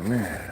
man.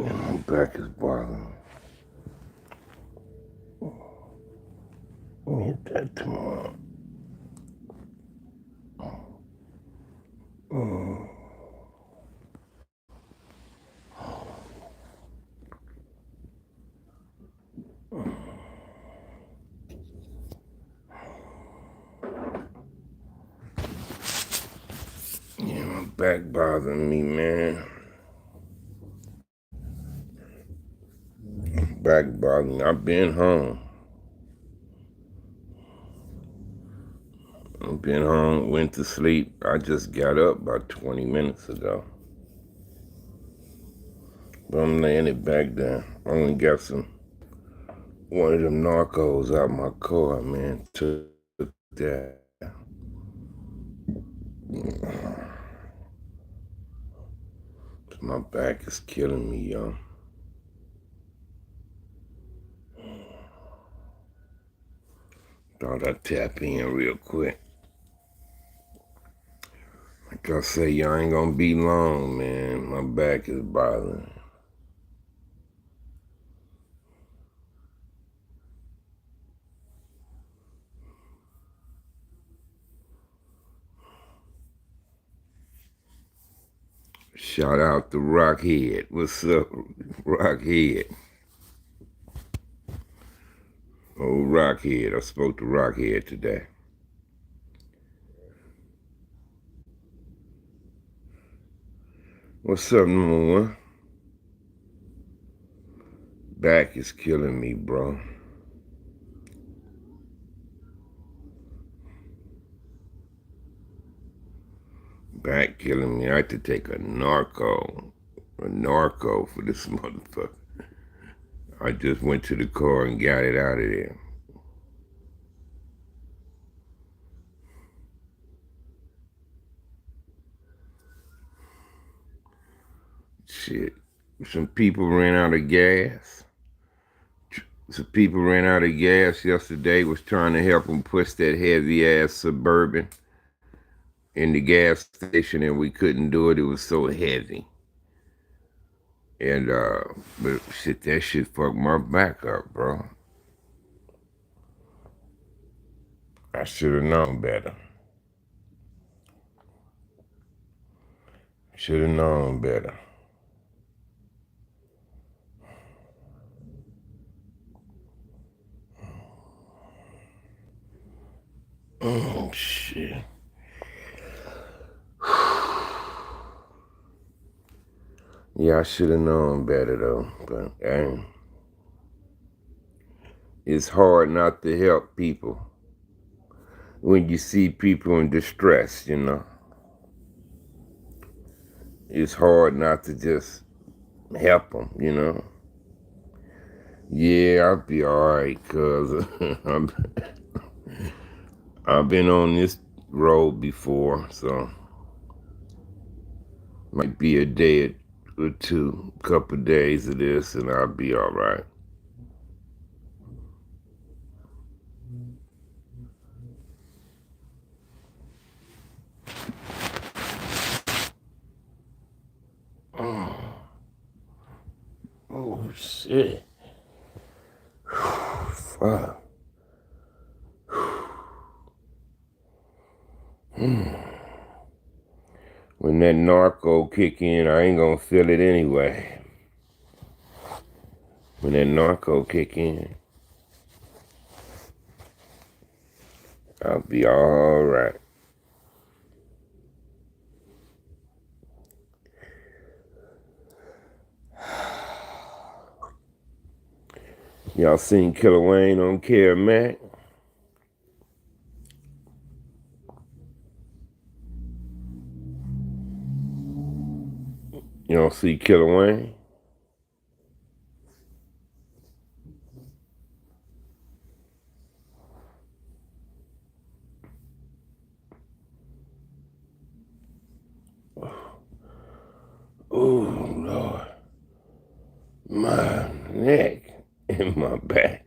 My back is bothering me. Let me hit that tomorrow. Yeah, my back bothering me, man. Back bothering me. I've been home. Been home, went to sleep. I just got up about 20 minutes ago. But I'm laying it back down. I only got one of them narcos out my car, man. Took that. My back is killing me, yo. Thought I'd tap in real quick. Like I say, y'all ain't gonna be long, man. My back is bothering. Shout out to Rockhead. What's up, Rockhead? Oh, Rockhead. I spoke to Rockhead today. What's up, number one? Back is killing me, bro. Back killing me. I had to take a narco for this motherfucker. I just went to the car and got it out of there. Shit. Some people ran out of gas. Some people ran out of gas yesterday, was trying to help them push that heavy ass Suburban in the gas station, and we couldn't do it. It was so heavy. And but shit, that shit fucked my back up, bro. I should have known better. Should have known better. Oh shit. Yeah, I should have known better though. But it's hard not to help people when you see people in distress, you know. It's hard not to just help them, you know. Yeah, I'll be alright, cuz I've been on this road before, so might be a day or two, couple days of this, and I'll be alright. Oh, shit. Fuck. When that narco kick in, I ain't gonna feel it anyway. When that narco kick in, I'll be all right. Y'all seen Killer Wayne on Care Mac? You don't see Killer Wayne? Oh, Lord. My neck and my back.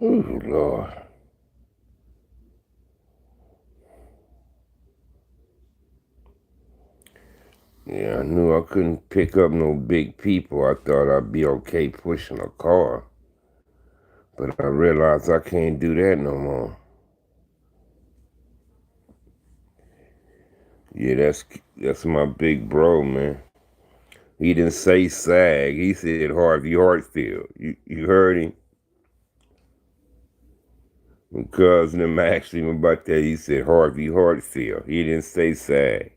Oh, Lord. Yeah, I knew I couldn't pick up no big people. I thought I'd be okay pushing a car. But I realized I can't do that no more. Yeah, that's my big bro, man. He didn't say SAG. He said Harvey Hartfield. You heard him? My cousin him asked him about that. He said Harvey Hartfield. He didn't say SAG.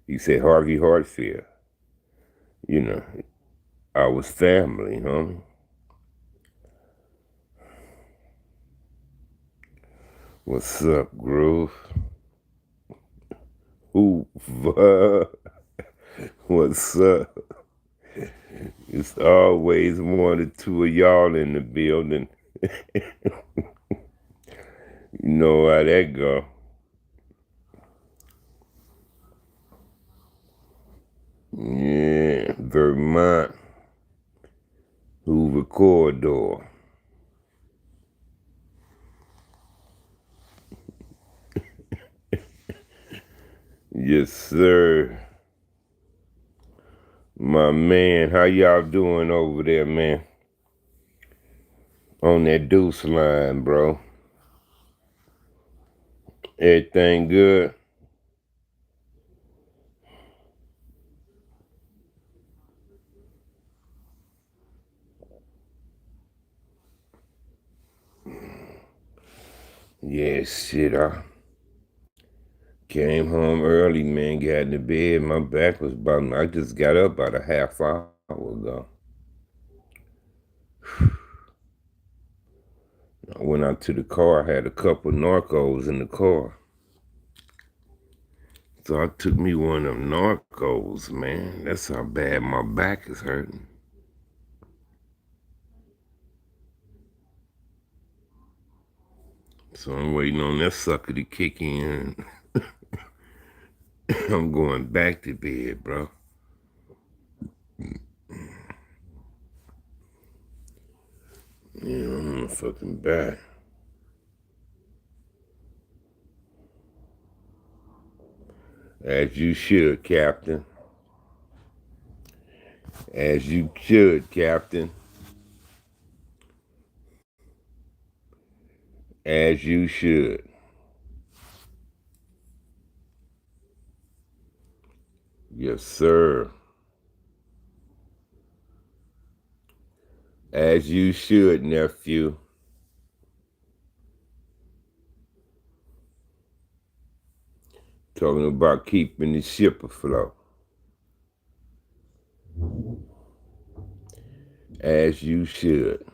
He said Harvey Hartfield. You know, I was family, homie. What's up, Groove? Who? What's up? It's always one or two of y'all in the building. You know how that go. Yeah, Vermont. Hoover Corridor. Yes, sir. My man, how y'all doing over there, man? On that deuce line, bro. Everything good? Yeah, shit, I came home early, man, got into bed. My back was bothering me. I just got up about a half hour ago. I went out to the car. I had a couple narcos in the car. So I took me one of them narcos, man. That's how bad my back is hurting. So I'm waiting on that sucker to kick in. I'm going back to bed, bro. Yeah, I'm on fucking back. As you should, Captain. As you should, Captain. As you should. Yes, sir. As you should, nephew. Talking about keeping the ship afloat. As you should.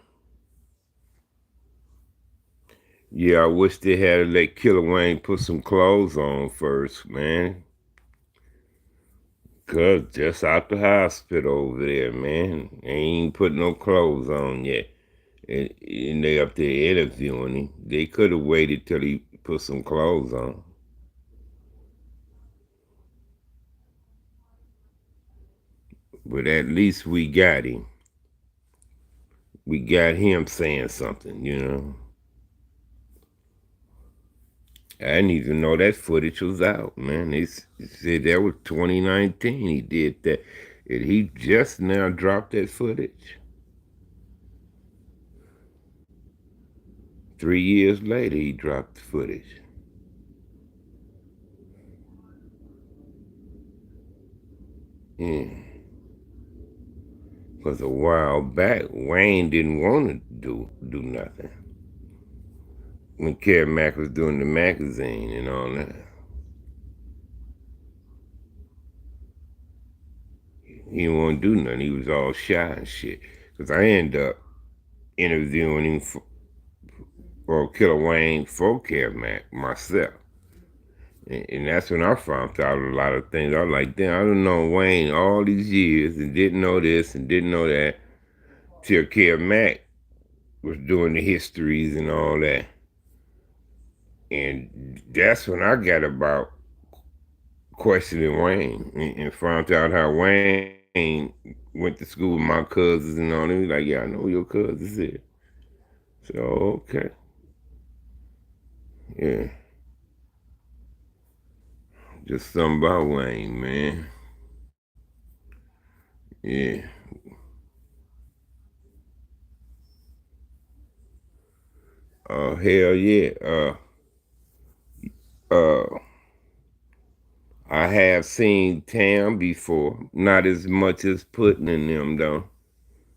Yeah, I wish they had let Killer Wayne put some clothes on first, man. Cause just out the hospital over there, man. They ain't put no clothes on yet. And they up there interviewing him. They could have waited till he put some clothes on. But at least we got him. We got him saying something, you know. I didn't even know that footage was out, man. They said that was 2019 he did that. And he just now dropped that footage. 3 years later, he dropped the footage. Yeah. Because a while back, Wayne didn't want to do nothing. When Kerry Mack was doing the magazine and all that. He didn't want to do nothing. He was all shy and shit. Because I ended up interviewing him for Killer Wayne for Kerry Mack myself. And that's when I found out a lot of things. I was like, damn, I don't know Wayne all these years and didn't know this and didn't know that till Kerry Mack was doing the histories and all that. And that's when I got about questioning Wayne and found out how Wayne went to school with my cousins and all that. He was like, yeah, I know your cousins is. So, okay. Yeah. Just something about Wayne, man. Yeah. Hell yeah. Uh, I have seen Tam before, not as much as Puddin' in them though,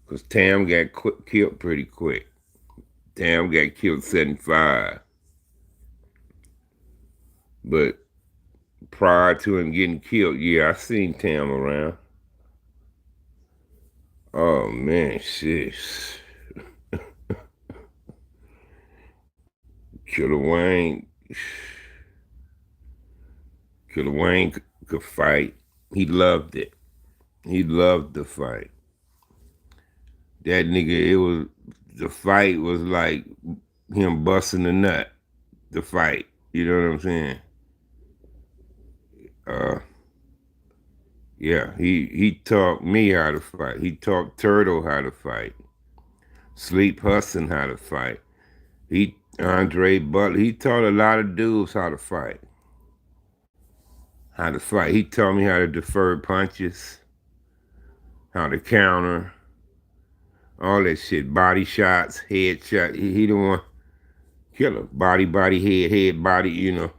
because Tam got killed pretty quick. Tam got killed 75, but prior to him getting killed, yeah, I seen Tam around. Oh man, shit. Killer Wayne, Killer Wayne could fight. He loved it. He loved the fight. That nigga, it was the fight was like him busting a nut. The fight, you know what I'm saying? Uh, yeah, he taught me how to fight. He taught Turtle how to fight. Sleep Hudson how to fight. He Andre Butler. He taught a lot of dudes how to fight. How to fight. He taught me how to defer punches, how to counter, all that shit. Body shots, head shot. He the one killer. Body, head, body.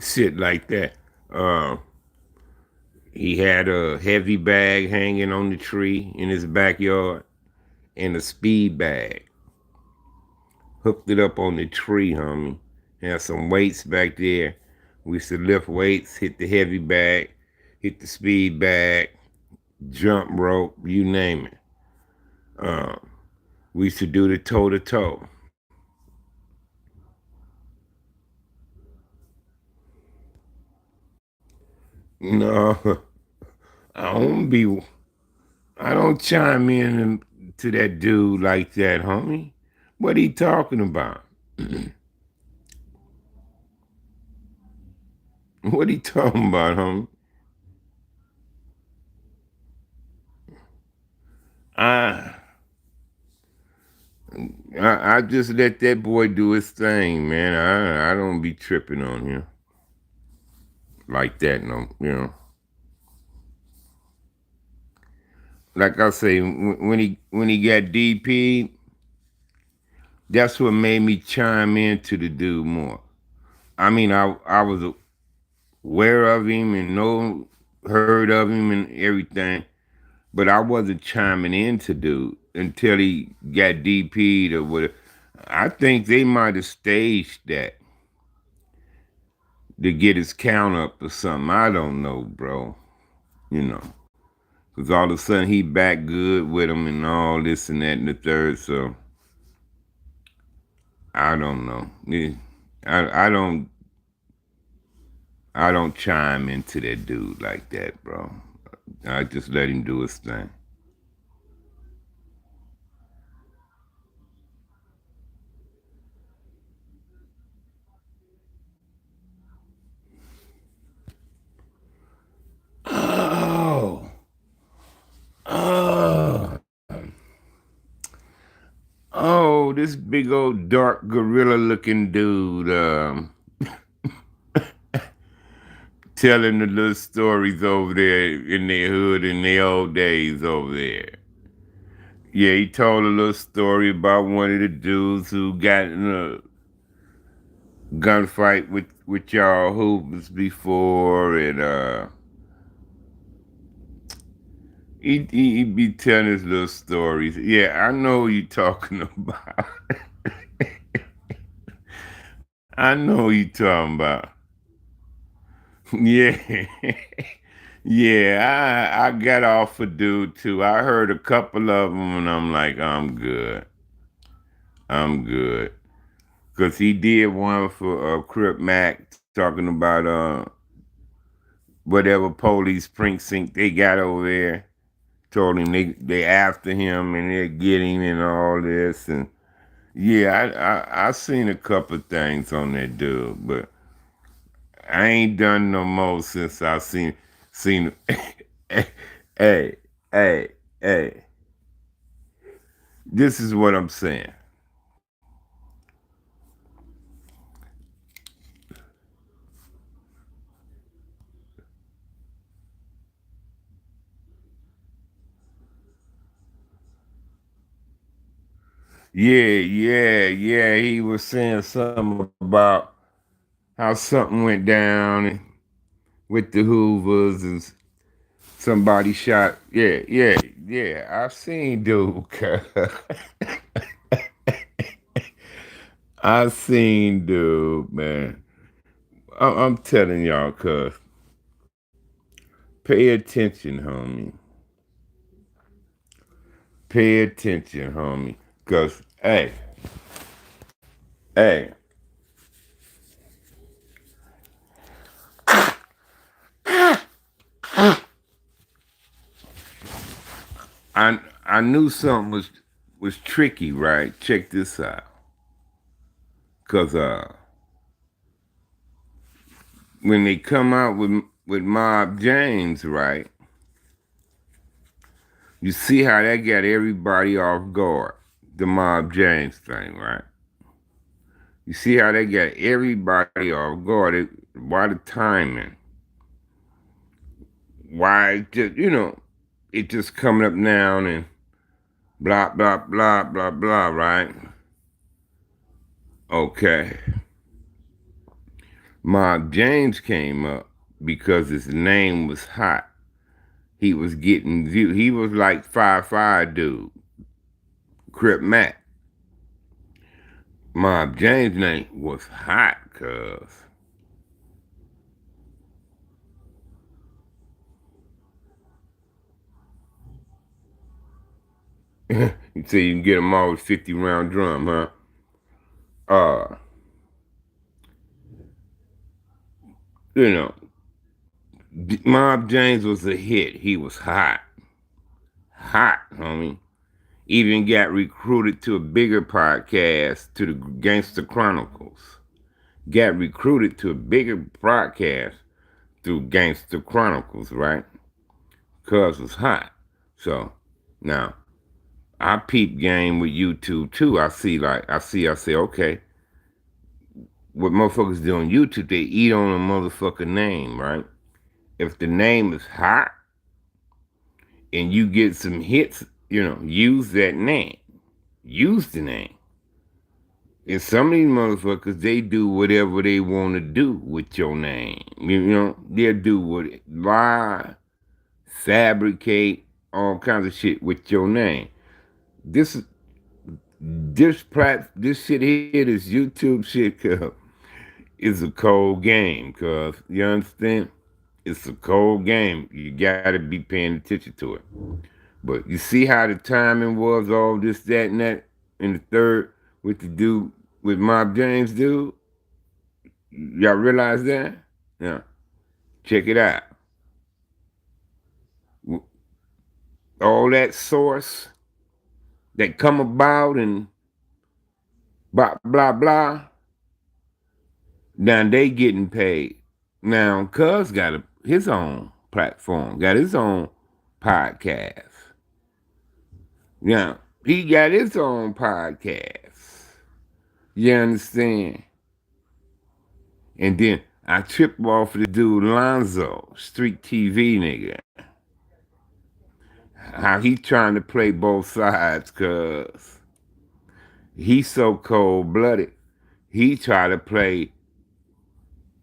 Shit like that. Uh, he had a heavy bag hanging on the tree in his backyard and a speed bag. Hooked it up on the tree, homie. Had some weights back there. We used to lift weights, hit the heavy bag, hit the speed bag, jump rope, you name it. Uh, we used to do the toe to toe. No, I don't be. I don't chime in to that dude like that, homie. What he talking about? What he talking about, homie? I, I just let that boy do his thing, man. I don't be tripping on him like that, no. Like I say, when he got DP, that's what made me chime into the dude more. I mean, I was aware of him and heard of him and everything, but I wasn't chiming into dude until he got DP'd or whatever. I think they might have staged that to get his count up or something. I don't know, bro. You know, because all of a sudden he back good with him and all this and that and the third. So I don't know. I don't chime into that dude like that, bro. I just let him do his thing. Oh, oh, oh! This big old dark gorilla looking dude. telling the little stories over there in their hood in their old days over there. Yeah, he told a little story about one of the dudes who got in a gunfight with y'all hoopers before, and he be telling his little stories. Yeah, I know who you talking about. I know who you talking about. Yeah. Yeah, I got off a dude too. I heard a couple of them and I'm like, I'm good. I'm good. Cause he did one for Crip Mac talking about whatever police precinct they got over there. Told him they after him and they get him and all this, and yeah, I seen a couple things on that dude, but I ain't done no more since I seen hey, hey, hey. This is what I'm saying. Yeah. He was saying something about how something went down with the Hoovers and somebody shot. Yeah. I seen dude. I seen dude, man. I'm telling y'all, cuz pay attention, homie. Pay attention, homie. Cause hey, I knew something was tricky, right? Check this out. Cause when they come out with Mob James, right? You see how that got everybody off guard. The Mob James thing, right? You see how they got everybody off guard. Why the timing? Why it just it just coming up now and blah, right? Okay. Mob James came up because his name was hot. He was getting view. He was like 5'5" dude. Crip Mac. Mob James' name was hot, cuz. You say you can get them all with 50-round drum, huh? Uh, you know, Mob James was a hit. He was hot. Hot, homie. Even got recruited to a bigger podcast, to the Gangster Chronicles. Got recruited to a bigger broadcast through Gangster Chronicles, right? Cuz was hot. So now I peep game with YouTube too. I say, okay, what motherfuckers do on YouTube, they eat on a motherfucker name, right? If the name is hot and you get some hits, use that name. Use the name. And some of these motherfuckers, they do whatever they want to do with your name. They'll do what lie, fabricate, all kinds of shit with your name. This this shit here, this YouTube shit, is a cold game, cuz you understand? It's a cold game. You gotta be paying attention to it. But you see how the timing was, all this, that, and that, in the third with the dude with Mob James, dude. Y'all realize that? Yeah. Check it out. All that source that come about and blah blah blah. Now they getting paid. Now Cuz got his own platform, got his own podcast. Now he got his own podcast. You understand? And then I trip off this dude Lonzo, Street TV nigga. How he trying to play both sides, cause he's so cold blooded. He try to play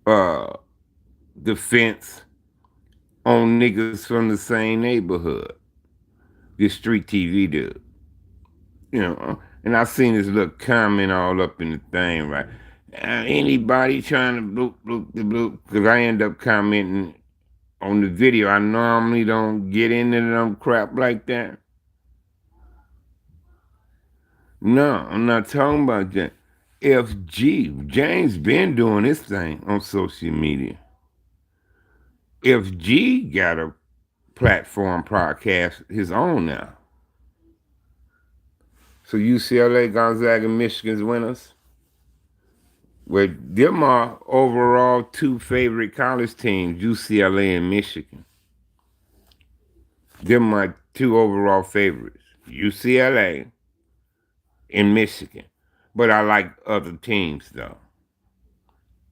uh defense on niggas from the same neighborhood. This Street TV dude, and I seen this little comment all up in the thing, right? Anybody trying to bloop bloop the bloop? Cause I end up commenting on the video. I normally don't get into them crap like that. No, I'm not talking about that. FG, James been doing his thing on social media. FG got a platform podcast his own now. So UCLA, Gonzaga, Michigan's winners. Well, them are overall two favorite college teams, UCLA and Michigan. Them my two overall favorites, UCLA and Michigan. But I like other teams though.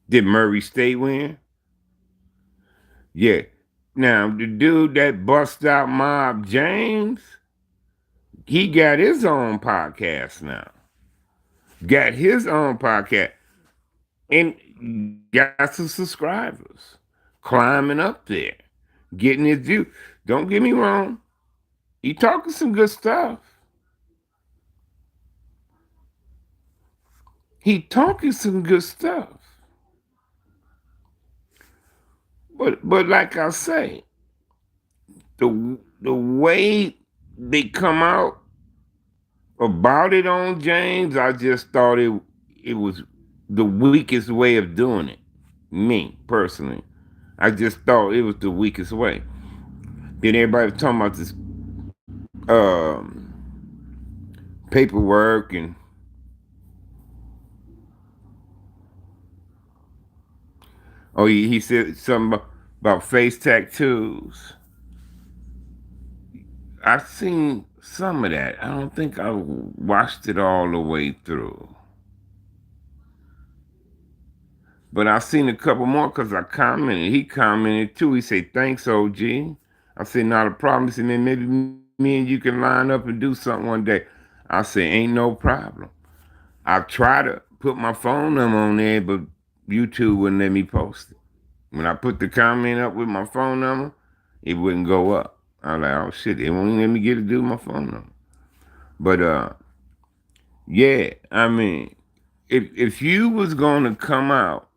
Did Murray State win? Yeah. Now, the dude that bust out Mob James, he got his own podcast now. Got his own podcast. And got some subscribers. Climbing up there. Getting his view. Don't get me wrong. He talking some good stuff. He talking some good stuff. But like I say, the way they come out about it on James, I just thought it was the weakest way of doing it. Me personally, I just thought it was the weakest way. Then everybody was talking about this paperwork and he said something about face tattoos. I've seen some of that. I don't think I watched it all the way through. But I've seen a couple more because I commented. He commented too. He said, thanks, OG. I said, not a problem. He said, man, maybe me and you can line up and do something one day. I said, ain't no problem. I tried to put my phone number on there, but YouTube wouldn't let me post it. When I put the comment up with my phone number, it wouldn't go up. I was like, oh shit, they won't let me get to do my phone number. But yeah, I mean, if you was gonna come out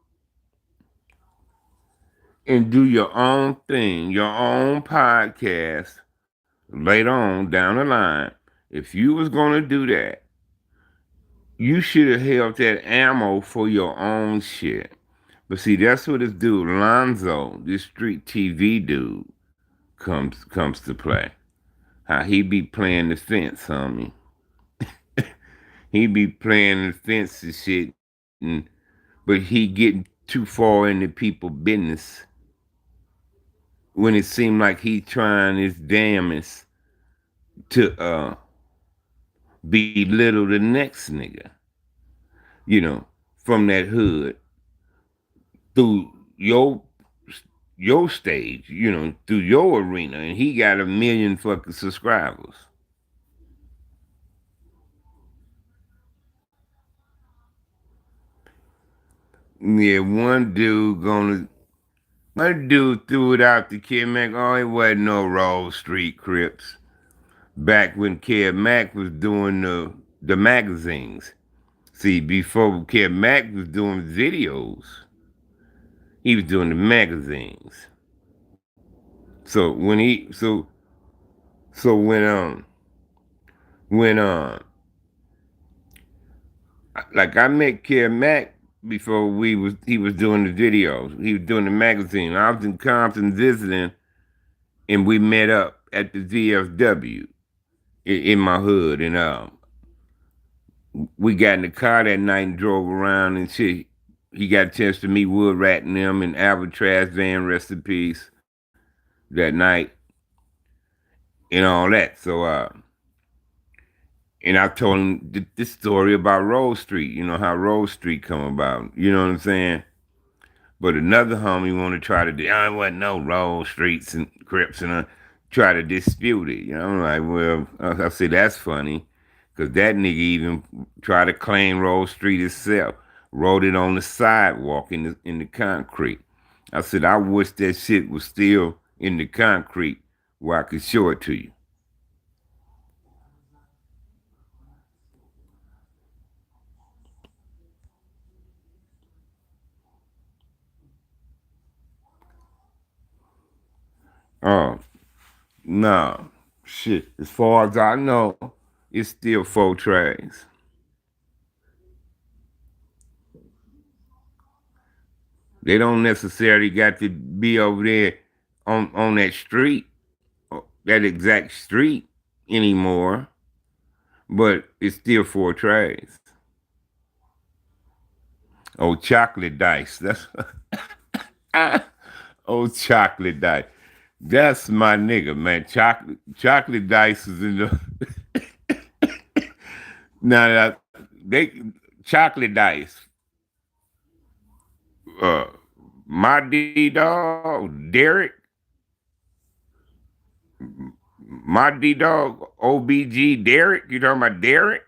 and do your own thing, your own podcast later on down the line, if you was gonna do that, you should have held that ammo for your own shit. But see, that's what this dude Lonzo, this Street TV dude, comes to play. How he be playing the fence, homie. He be playing the fence and shit, but he getting too far into people's business when it seemed like he trying his damnedest to belittle the next nigga, from that hood through your stage, through your arena, and he got 1 million fucking subscribers. Yeah, one dude threw it out to Kid Mac. Oh, it wasn't no Roll Street Crips. Back when Kid Mac was doing the magazines. See, before Kid Mac was doing videos, he was doing the magazines. So when he so when like I met Kid Mac before he was doing the videos. He was doing the magazine. I was in Compton visiting, and we met up at the VFW in my hood, and we got in the car that night and drove around and shit. He got a chance to meet Wood Rat and them and Albatross Van, rest in peace, that night and all that. So, and I told him this story about Rose Street, how Rose Street come about, you know what I'm saying? But another homie want to try to, I wasn't no road streets and Crips and try to dispute it. You know, I'm like, well, I say that's funny, because that nigga even tried to claim Road Street itself, wrote it on the sidewalk in the concrete. I said, I wish that shit was still in the concrete where I could show it to you. Oh, no. Shit. As far as I know, it's still 4 trays. They don't necessarily got to be over there on that street, that exact street anymore, but it's still 4 trays. Oh, chocolate dice. That's oh, chocolate dice. That's my nigga, man. Chocolate dice is in the now that they chocolate dice. Uh, my D dog Derek, my D dog OBG Derek. You talking about Derek?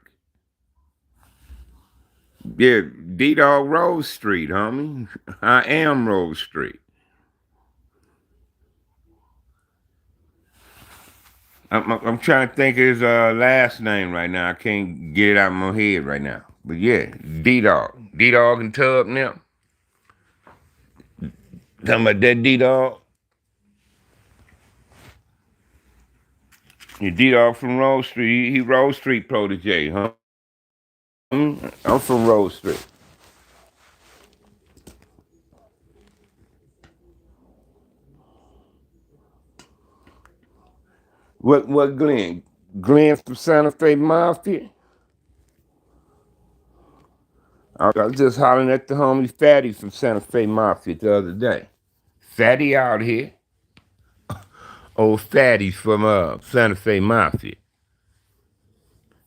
Yeah, D dog Rose Street, homie. I am Rose Street. I'm trying to think of his last name right now. I can't get it out of my head right now. But yeah, D Dog. D Dog and Tub now. Talking about that D Dog. You D Dog from Rose Street. He Rose Street protege, huh? I'm from Rose Street. What Glenn? Glenn from Santa Fe Mafia? I was just hollering at the homie Fatty from Santa Fe Mafia the other day. Fatty out here. Old Fatty from Santa Fe Mafia.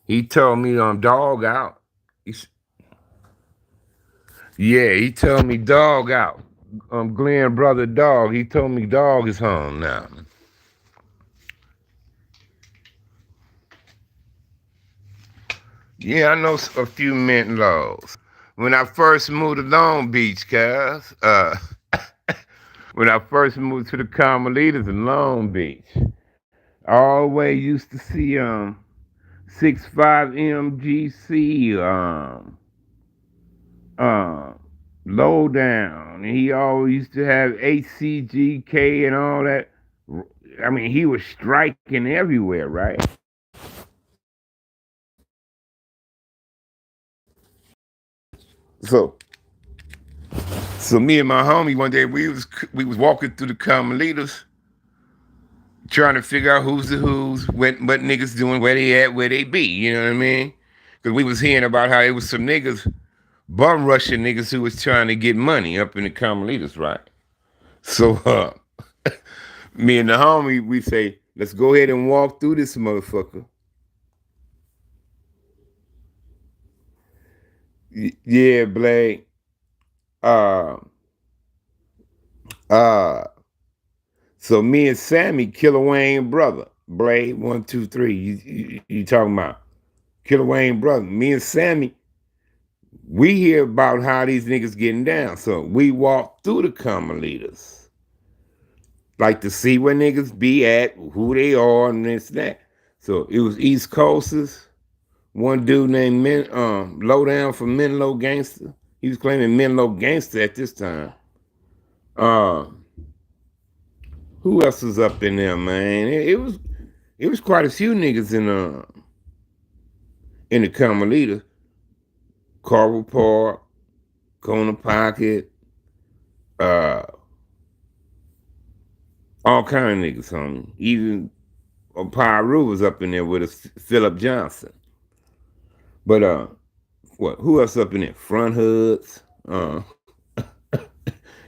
He told me dog out. Yeah, he told me dog out. Glenn brother dog. He told me dog is home now. Yeah, I know a few Mentlows. When I first moved to Long Beach, cuz, when I first moved to the Carmelitas in Long Beach, I always used to see 65 MGC uh Lowdown. And he always used to have ACGK and all that. I mean, he was striking everywhere, right? So so me and my homie one day we was walking through the Carmelitas trying to figure out who's the who's, what niggas doing, where they at, where they be, you know what I mean? Because we was hearing about how it was some niggas, bum rushing niggas who was trying to get money up in the Carmelitas, right? So me and the homie, we say, let's go ahead and walk through this motherfucker. Yeah, Blake. Uh, uh, so me and Sammy, Killer Wayne brother, Blade 1, 2, 3. You talking about Killer Wayne brother? Me and Sammy, we hear about how these niggas getting down. So we walk through the Carmelitas, like to see where niggas be at, who they are, and this and that. So it was East Coasters. One dude named Lowdown from Menlo Gangster. He was claiming Menlo Gangster at this time. Uh, who else was up in there, man? It was quite a few niggas in the Carmelita, Coral Park, Corner Pocket, uh, all kind of niggas, homie. Even Pyru was up in there with us, Philip Johnson. But what? Who else up in there? Front Hoods.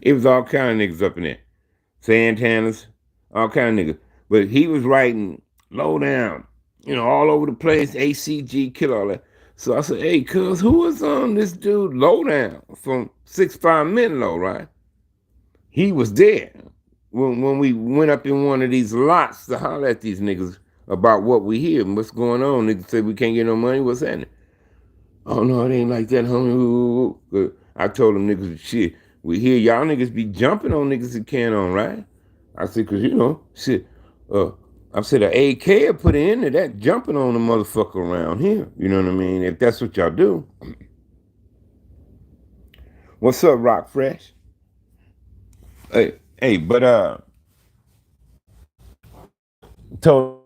It was all kind of niggas up in there. Santana's, all kind of niggas. But he was writing low down, all over the place, ACG, kill all that. So I said, hey, cuz, who was on this dude low down from 6'5" Menlo, right? He was there when we went up in one of these lots to holler at these niggas about what we hear and what's going on. Niggas say we can't get no money. What's happening? Oh no, it ain't like that, homie. I told them niggas, shit, we hear y'all niggas be jumping on niggas that can on, right? I said, cause shit, uh, I said a AK will put into that jumping on the motherfucker around here. You know what I mean? If that's what y'all do. What's up, Rock Fresh? Hey, but told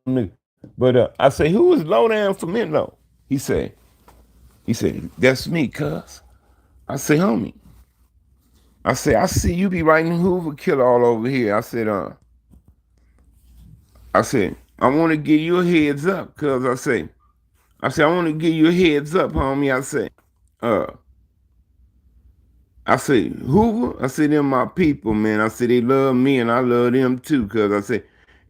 him, but I say, who is low down for Menlo? He said, that's me, cuz. I say, homie. I say, I see you be writing Hoover Killer all over here. I said, I want to give you a heads up, cuz I want to give you a heads up, homie. Uh, I say, Hoover, I say, them my people, man. I say, they love me and I love them too, cuz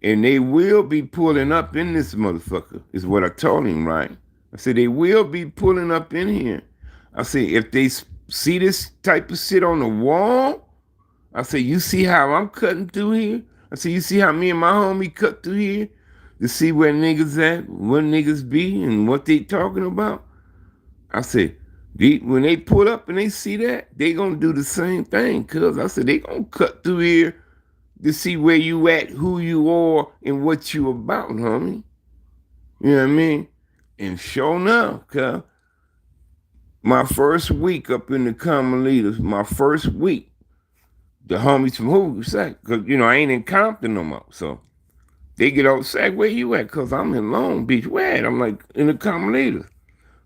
and they will be pulling up in this motherfucker, is what I told him, right? I said, they will be pulling up in here. I say, if they see this type of shit on the wall, I say, you see how I'm cutting through here? I say, you see how me and my homie cut through here to see where niggas at, what niggas be, and what they talking about? I said, when they pull up and they see that, they gonna do the same thing, cuz I said, they gonna cut through here to see where you at, who you are, and what you about, homie. You know what I mean? And sure enough, cuz my first week up in the common leaders, my first week, the homies from Hoover say, because, I ain't in Compton no more. So they get all said, where you at? Because I'm in Long Beach. Where at? I'm like, in the common leaders.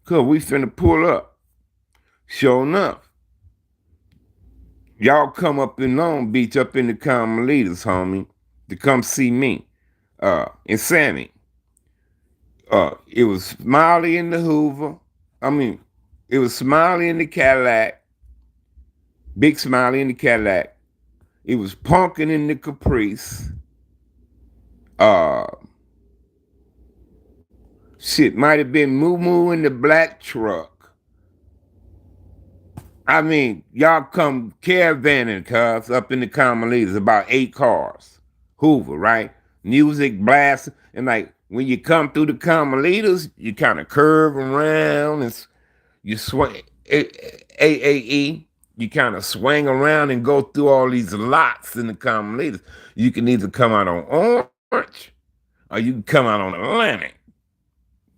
Because we finna pull up. Sure enough, y'all come up in Long Beach, up in the common leaders, homie, to come see me and Sammy. It was Smiley in the Hoover. I mean, it was Smiley in the Cadillac, Big Smiley in the Cadillac. It was Punkin in the Caprice. Uh, Shit, might have been Moo Moo in the black truck. I mean, y'all come caravanning, cuz, up in the common leaders, about 8 cars. Hoover, right? Music blast. And like, when you come through the common leaders, you kind of curve around and you swing. AAE, you kind of swing around and go through all these lots in the common leaders. You can either come out on Orange or you can come out on Atlantic.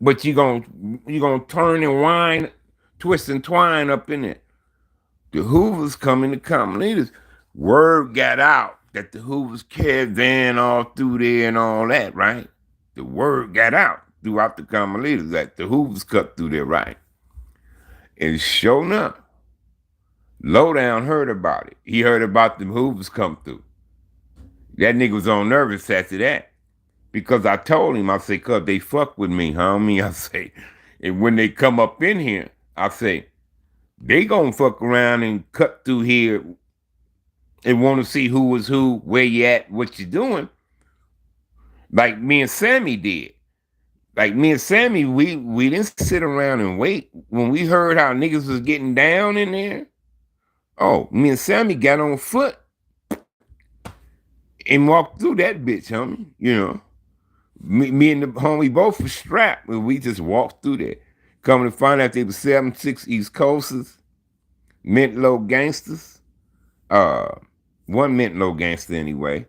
But you gonna turn and wind, twist and twine up in it. The Hoovers coming to come. Leaders, word got out that the Hoovers caravan all through there and all that, right? The word got out throughout the common leaders that the Hoovers cut through there, right? And sure enough, Lowdown heard about it. He heard about the Hoovers come through. That nigga was on nervous after that. Because I told him, I say, cuz they fuck with me, homie. I say, and when they come up in here, I say, they gonna fuck around and cut through here and want to see who was who, where you at, what you doing. Like me and Sammy did. Like me and Sammy, we didn't sit around and wait. When we heard how niggas was getting down in there, oh, me and Sammy got on foot and walked through that bitch, homie. Me and the homie both were strapped, and we just walked through there. Coming to find out they were 7-6 East Coasters, Mint Low gangsters. One Mint Low gangster anyway.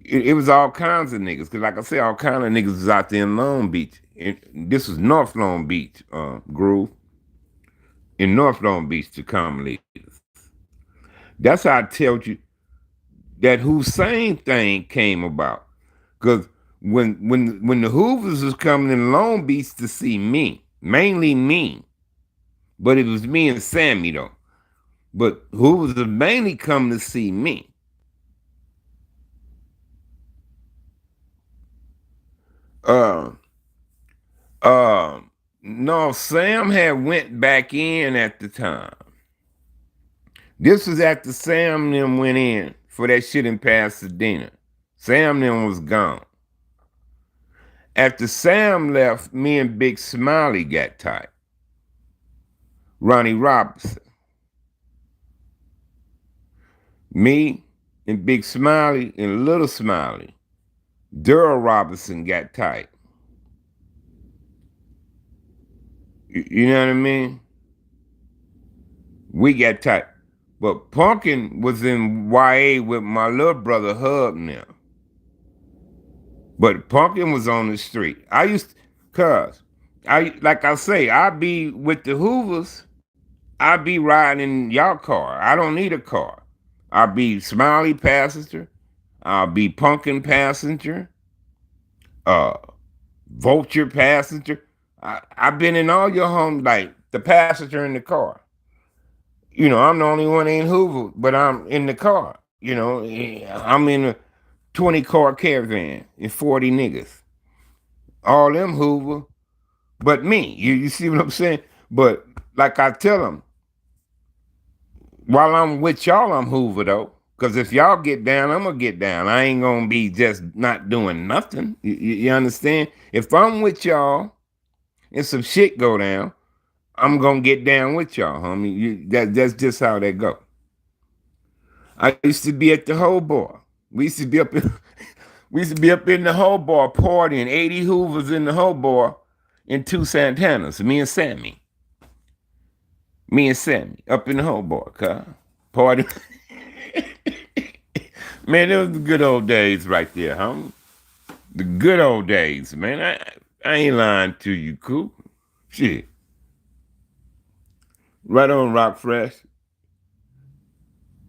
It was all kinds of niggas, because like I said, all kind of niggas was out there in Long Beach. This was North Long Beach, Groove. In North Long Beach, the common leaders. That's how I tell you that Hussein thing came about. Because when the Hoovers was coming in Long Beach to see me, mainly me, but it was me and Sammy though. But Hoovers was mainly coming to see me. Uh, no, Sam had went back in at the time. This was after Sam them went in for that shit in Pasadena. Sam them was gone. After Sam left, me and Big Smiley got tight. Ronnie Robinson. Me and Big Smiley and Little Smiley. Daryl Robinson got tight. You know what I mean? We got tight. But Pumpkin was in YA with my little brother Hub now. But Pumpkin was on the street. I used to, cuz I like I say, I be with the Hoovers, I be riding in y'all car. I don't need a car. I'll be Smiley passenger. I'll be Pumpkin passenger. Uh Vulture passenger. I've been in all your homes, like the passenger in the car. You know, I'm the only one ain't Hoover, but I'm in the car. You know, I'm in a 20 car caravan and 40 niggas. All them Hoover, but me. You see what I'm saying? But like I tell them, while I'm with y'all, I'm Hoover though. Cause if y'all get down, I'm gonna get down. I ain't gonna be just not doing nothing. You understand? If I'm with y'all and some shit go down, I'm gonna get down with y'all, homie. That's just how that go. I used to be at the whole bar. We used to be up in we used to be up in the whole bar partying. 80 Hoovers in the whole bar and 2 Santanas. Me and Sammy. Me and Sammy up in the whole bar, car. Party. Man, it was the good old days right there, homie. The good old days, man. I ain't lying to you, Coop. Shit. Right on, Rock Fresh.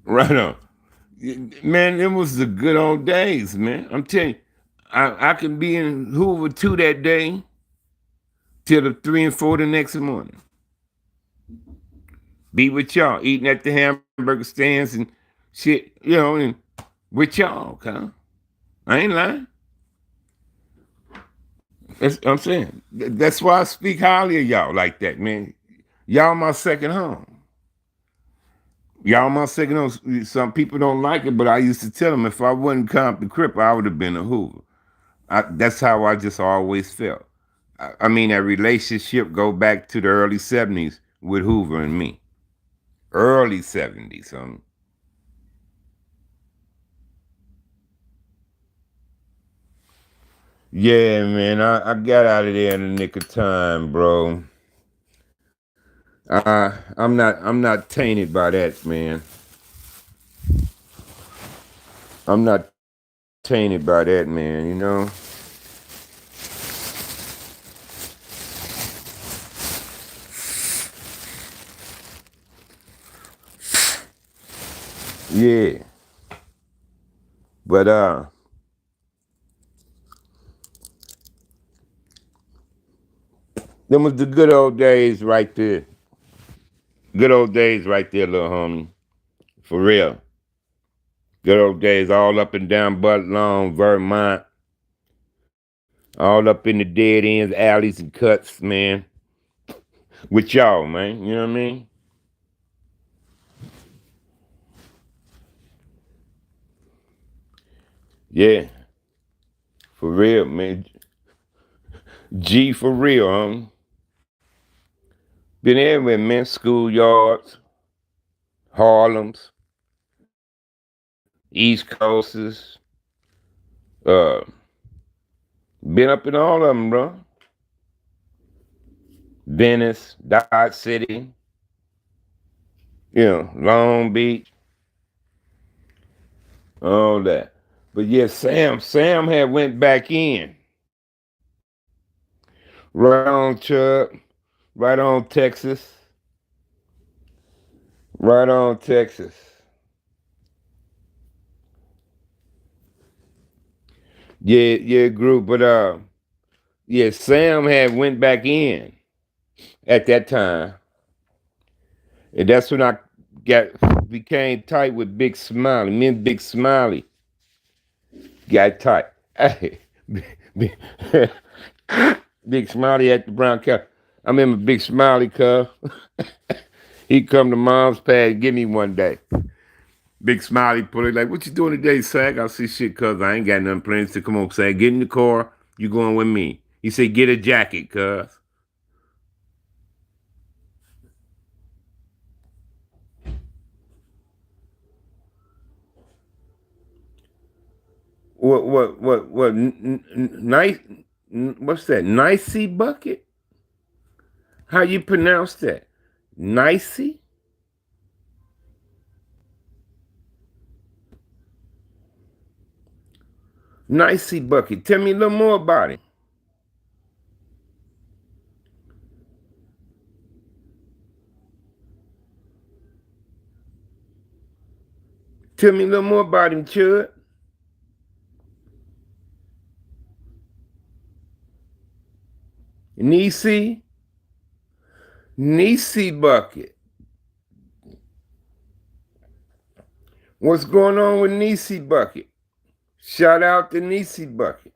Right on. Man, it was the good old days, man. I'm telling you, I can be in Hoover 2 that day till the 3 and 4 the next morning. Be with y'all, eating at the hamburger stands and shit, you know, and with y'all, huh? I ain't lying. I'm saying. That's why I speak highly of y'all like that, man. Y'all my second home. Y'all my second home. Some people don't like it, but I used to tell them if I wasn't Compton Crip, I would have been a Hoover. That's how I just always felt. I mean, that relationship go back to the early 70s with Hoover and me. Early 70s. Yeah, man, I got out of there in the nick of time, bro. I'm not tainted by that, man. I'm not tainted by that, man, you know? Yeah. But them was the good old days right there. Good old days right there, little homie. For real. Good old days all up and down Bud Long, Vermont, all up in the dead ends, alleys and cuts, man. With y'all, man. You know what I mean? Yeah. For real, man. G for real, homie. Been everywhere, man. Schoolyards, Harlem's, East Coasts. Uh, been up in all of them, bro. Venice, Dodge City, Long Beach, all that. But yeah, Sam had went back in. Right on Chuck, right on Texas, right on Texas. Yeah, yeah, group. But yeah, Sam had went back in at that time. And that's when I got became tight with Big Smiley. Me and Big Smiley got tight. Hey, Big, Big Smiley at the Brown Cow. I remember Big Smiley, cuz. He come to mom's pad and give me one day. Big Smiley put it like, what you doing today, Sag? I see shit, cuz I ain't got nothing planned. He said, come on, Sag, get in the car. You going with me. He said, get a jacket, cuz. Nice, what's that? Nicey bucket? How you pronounce that? Nicey? Nicey bucket. Tell me a little more about him. Tell me a little more about him, Chud. Nisi? Nisi bucket. What's going on with Nisi bucket? Shout out to Nisi bucket.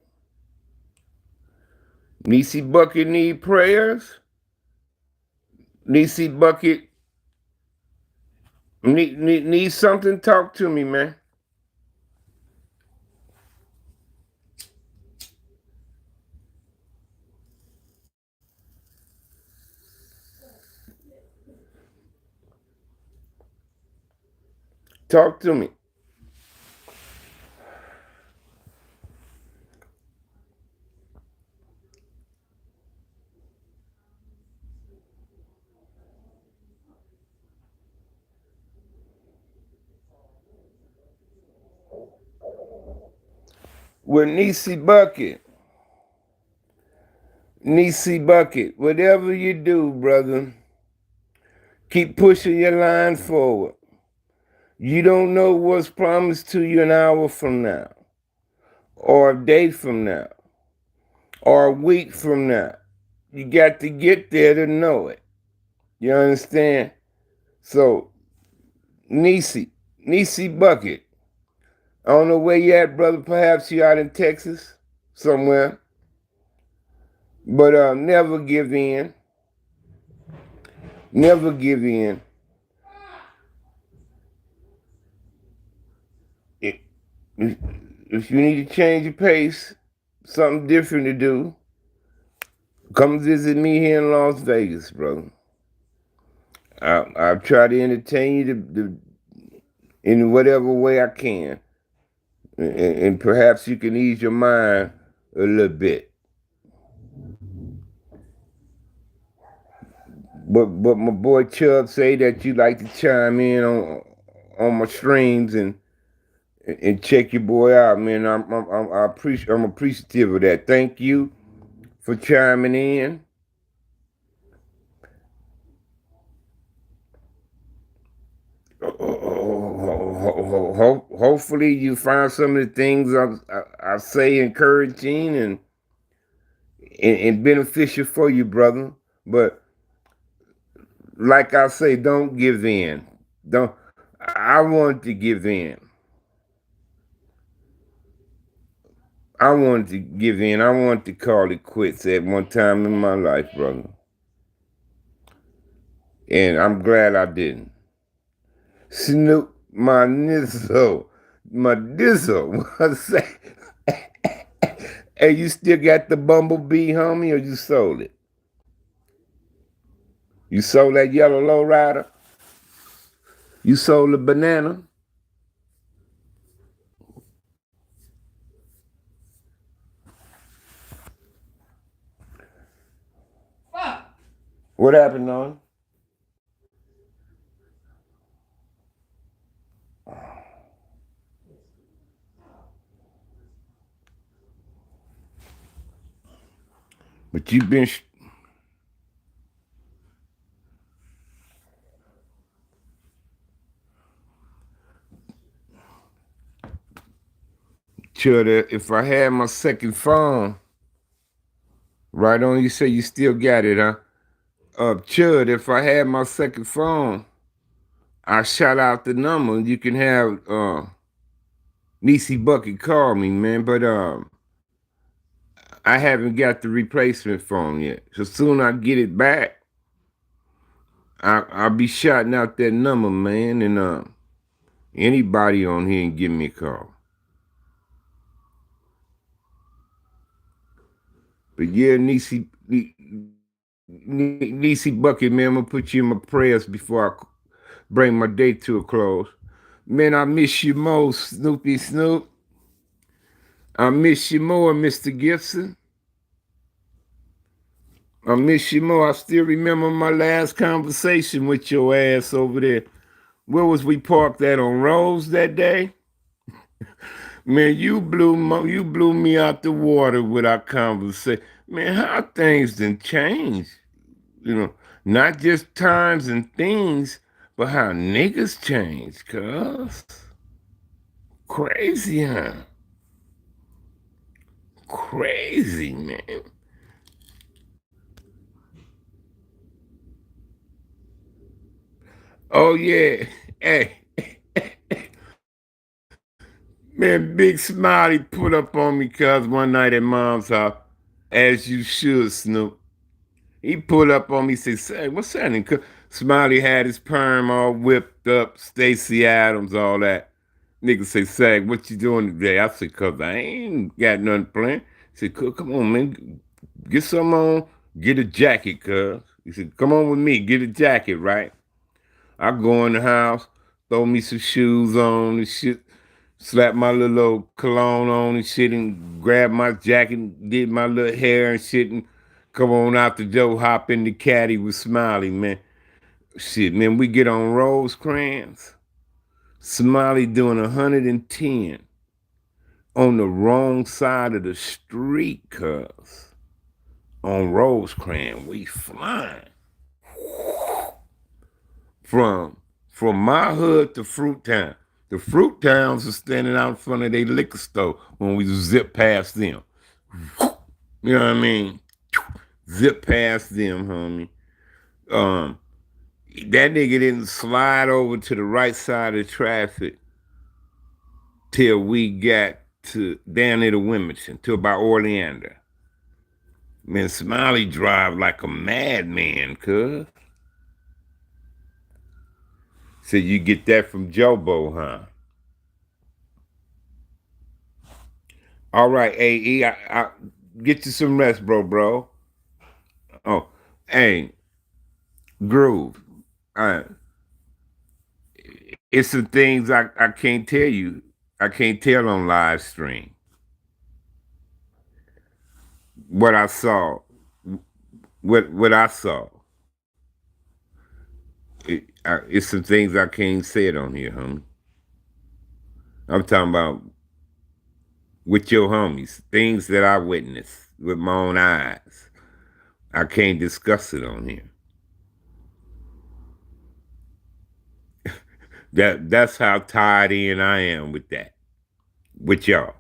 Nisi bucket need prayers. Nisi bucket need something. Talk to me, man. Talk to me. With Nisi bucket, whatever you do, brother, keep pushing your line forward. You don't know what's promised to you an hour from now, or a day from now, or a week from now. You got to get there to know it. You understand? So, Nisi bucket. I don't know where you at, brother. Perhaps you out in Texas somewhere. But never give in. Never give in. If, if you need to change your pace, something different to do, come visit me here in Las Vegas, brother. I'll try to entertain you in whatever way I can. And perhaps you can ease your mind a little bit. But my boy Chubb say that you like to chime in on my streams and check your boy out, man. I'm appreciative of that. Thank you for chiming in. Hopefully you find some of the things I say encouraging and beneficial for you, brother. But like I say, don't give in. Don't. I want to give in. I wanted to give in. I wanted to call it quits at one time in my life, brother. And I'm glad I didn't. Snoop, my nizzle, my dizzle. What's that? Hey, you still got the bumblebee, homie, or you sold it? You sold that yellow lowrider? You sold the banana? What happened on? But you've been sure that if I had my second phone, right on, you say you still got it, huh? Chud, if I had my second phone, I shout out the number. You can have Nisi Bucket call me, man. But I haven't got the replacement phone yet. So soon I get it back, I'll be shouting out that number, man, and anybody on here and give me a call. But yeah, Nisi Bucket, man, I'm gonna put you in my prayers before I bring my day to a close. Man, I miss you most, Snoopy Snoop. I miss you more, Mr. Gibson. I miss you more. I still remember my last conversation with your ass over there. Where was we parked at on Rose that day? Man, you blew me out the water with our conversation. Man, how things done changed. You know, not just times and things, but how niggas change, cuz. Crazy, huh? Crazy, man. Oh yeah. Hey, man, Big Smiley put up on me cuz one night at mom's house. As you should, Snoop. He pulled up on me, said, "Say, what's happening?" Smiley had his perm all whipped up, Stacey Adams, all that. Nigga say, "Sag, what you doing today?" I said, "Cuz I ain't got nothing planned." He said, Come on, man, get some on, get a jacket, cuz." He said, "Come on with me, get a jacket, right?" I go in the house, throw me some shoes on and shit, slap my little old cologne on and shit, and grab my jacket and did my little hair and shit, and come on out the door, hop in the caddy with Smiley, man. Shit, man, we get on Rosecrans. Smiley doing 110 on the wrong side of the street, cuz. On Rosecrans, we flying. from from my hood to Fruit Town. The Fruit Towns are standing out in front of their liquor store when we zip past them. You know what I mean? Zip past them, homie. Um, that nigga didn't slide over to the right side of the traffic till we got to down near the Wilmington, to about Orlando. Man, Smiley drive like a madman, cuz. So you get that from Jobo, huh? All right, AE, I get you some rest, bro. Oh, hey, Groove. Uh, it's some things I can't tell you. I can't tell on live stream. What I saw, what I saw. It's some things I can't say it on here, homie. I'm talking about with your homies, things that I witnessed with my own eyes. I can't discuss it on here. That's how tied in I am with that. With y'all.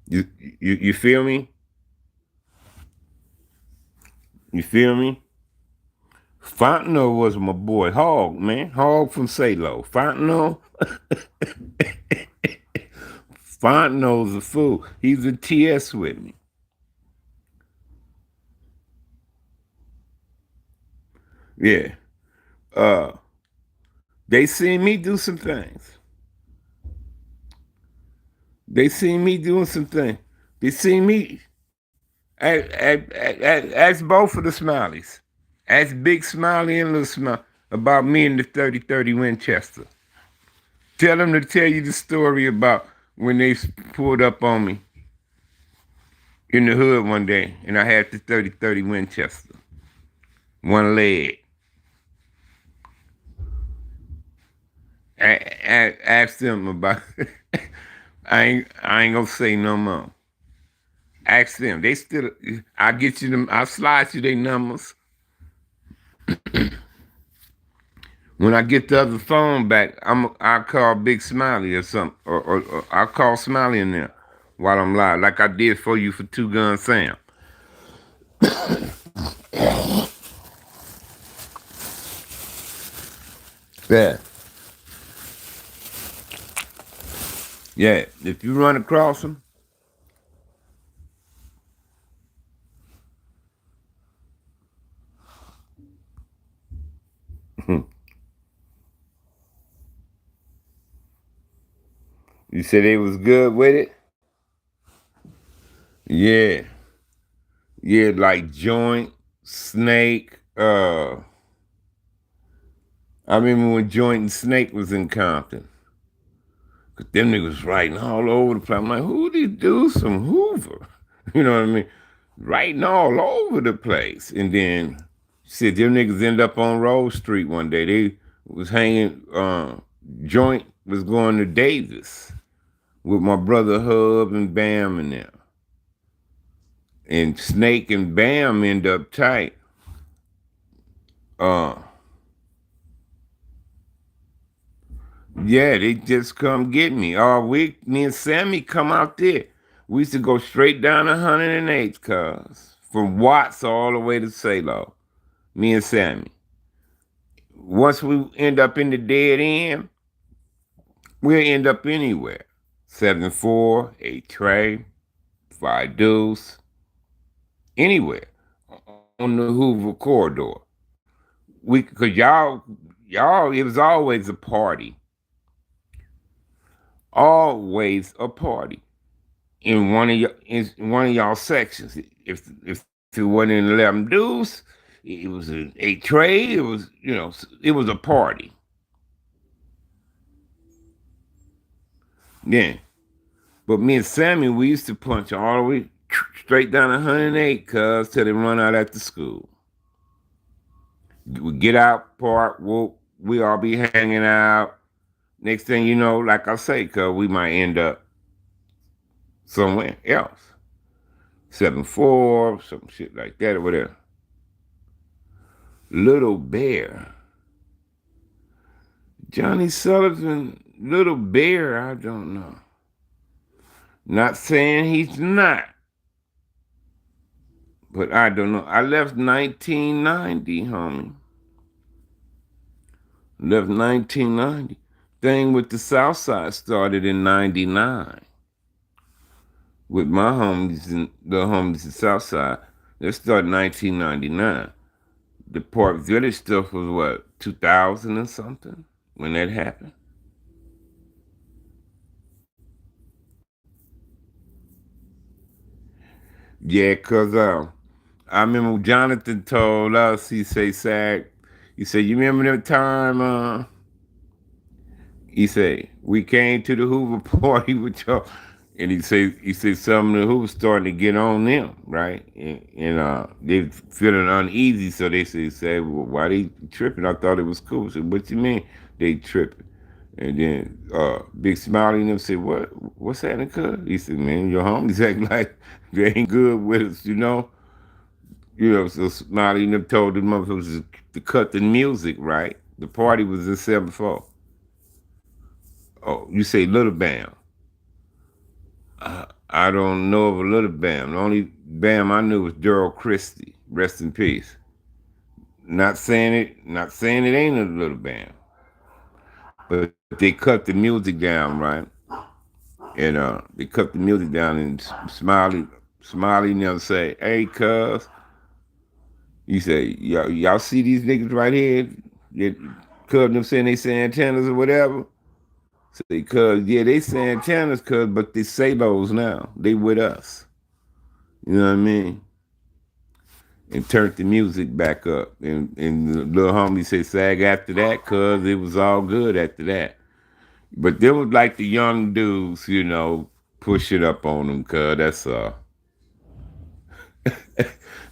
You feel me? You feel me? Fontenot was my boy. Hog, man. Hog from Salo. Fontenot. Fontenot's a fool. He's a TS with me. Yeah. Uh, they seen me do some things. They seen me doing some things. They seen me. Ask both of the Smileys. Ask Big Smiley and Little Smiley about me and the 3030 Winchester. Tell them to tell you the story about when they pulled up on me in the hood one day and I had the 3030 Winchester. One leg. Ask them about I ain't gonna say no more. Ask them. They still I get you them, I slide you their numbers. When I get the other phone back, I'll call Big Smiley or something. Or I'll call Smiley in there while I'm live, like I did for you for Two Gun Sam. Yeah. Yeah. If you run across them, you said they was good with it? Yeah. Yeah, like Joint, Snake, I remember when Joint and Snake was in Compton. Them niggas writing all over the place. I'm like, who these dudes from Hoover? You know what I mean? Writing all over the place. And then shit, them niggas end up on Rose Street one day. They was hanging, joint was going to Davis with my brother Hub and Bam and them. And Snake and Bam end up tight. Uh, yeah, they just come get me. All week, me and Sammy come out there. We used to go straight down 108th, cuz. From Watts all the way to Salo. Me and Sammy. Once we end up in the dead end, we'll end up anywhere. 7-4, 8 Trey, 5 Deuce, anywhere on the Hoover corridor. Cause y'all, it was always a party. Always a party in one of y'all sections. If it wasn't in 11 Deuce, it was an 8 Trey. It was it was a party. Then, but me and Sammy, we used to punch all the way straight down 108, cuz till they run out at the school. We get out, park, we all be hanging out. Next thing you know, like I say, cuz we might end up somewhere else. 7-4, some shit like that or whatever. Little Bear. Johnny Sullivan, Little Bear, I don't know. Not saying he's not, but I don't know. I left 1990, homie. Left 1990. Thing with the South Side started in 99. With my homies and the homies in South Side. They started 1999. The Park Village stuff was what, 2000 or something when that happened? Yeah, cause I remember Jonathan told us, he say, Sag, he said, you remember that time, he said, we came to the Hoover party with y'all. And he said some of the Hoovers starting to get on them, right? And they feeling uneasy, so they say, well, why they tripping? I thought it was cool. I said, what you mean they tripping? And then Big Smiley and them said, what's happening, cuz? He said, man, your homies act like they ain't good with us, you know? So Smiley and them told the motherfuckers to cut the music, right? The party was in 7-4. Oh, you say Little Bam. I don't know of a Little Bam. The only Bam I knew was Daryl Christie. Rest in peace. Not saying it ain't a Little Bam. But they cut the music down, right? And they cut the music down, and Smiley never say, hey, cuz, you say, y'all see these niggas right here? Cuz them saying they Santanas or whatever? Say, cuz, yeah, they Santanas, cuz, but they say those now. They with us. You know what I mean? And turned the music back up. And the little homie say, Sag after that, cuz it was all good after that. But there was like the young dudes, push it up on them, cuz that's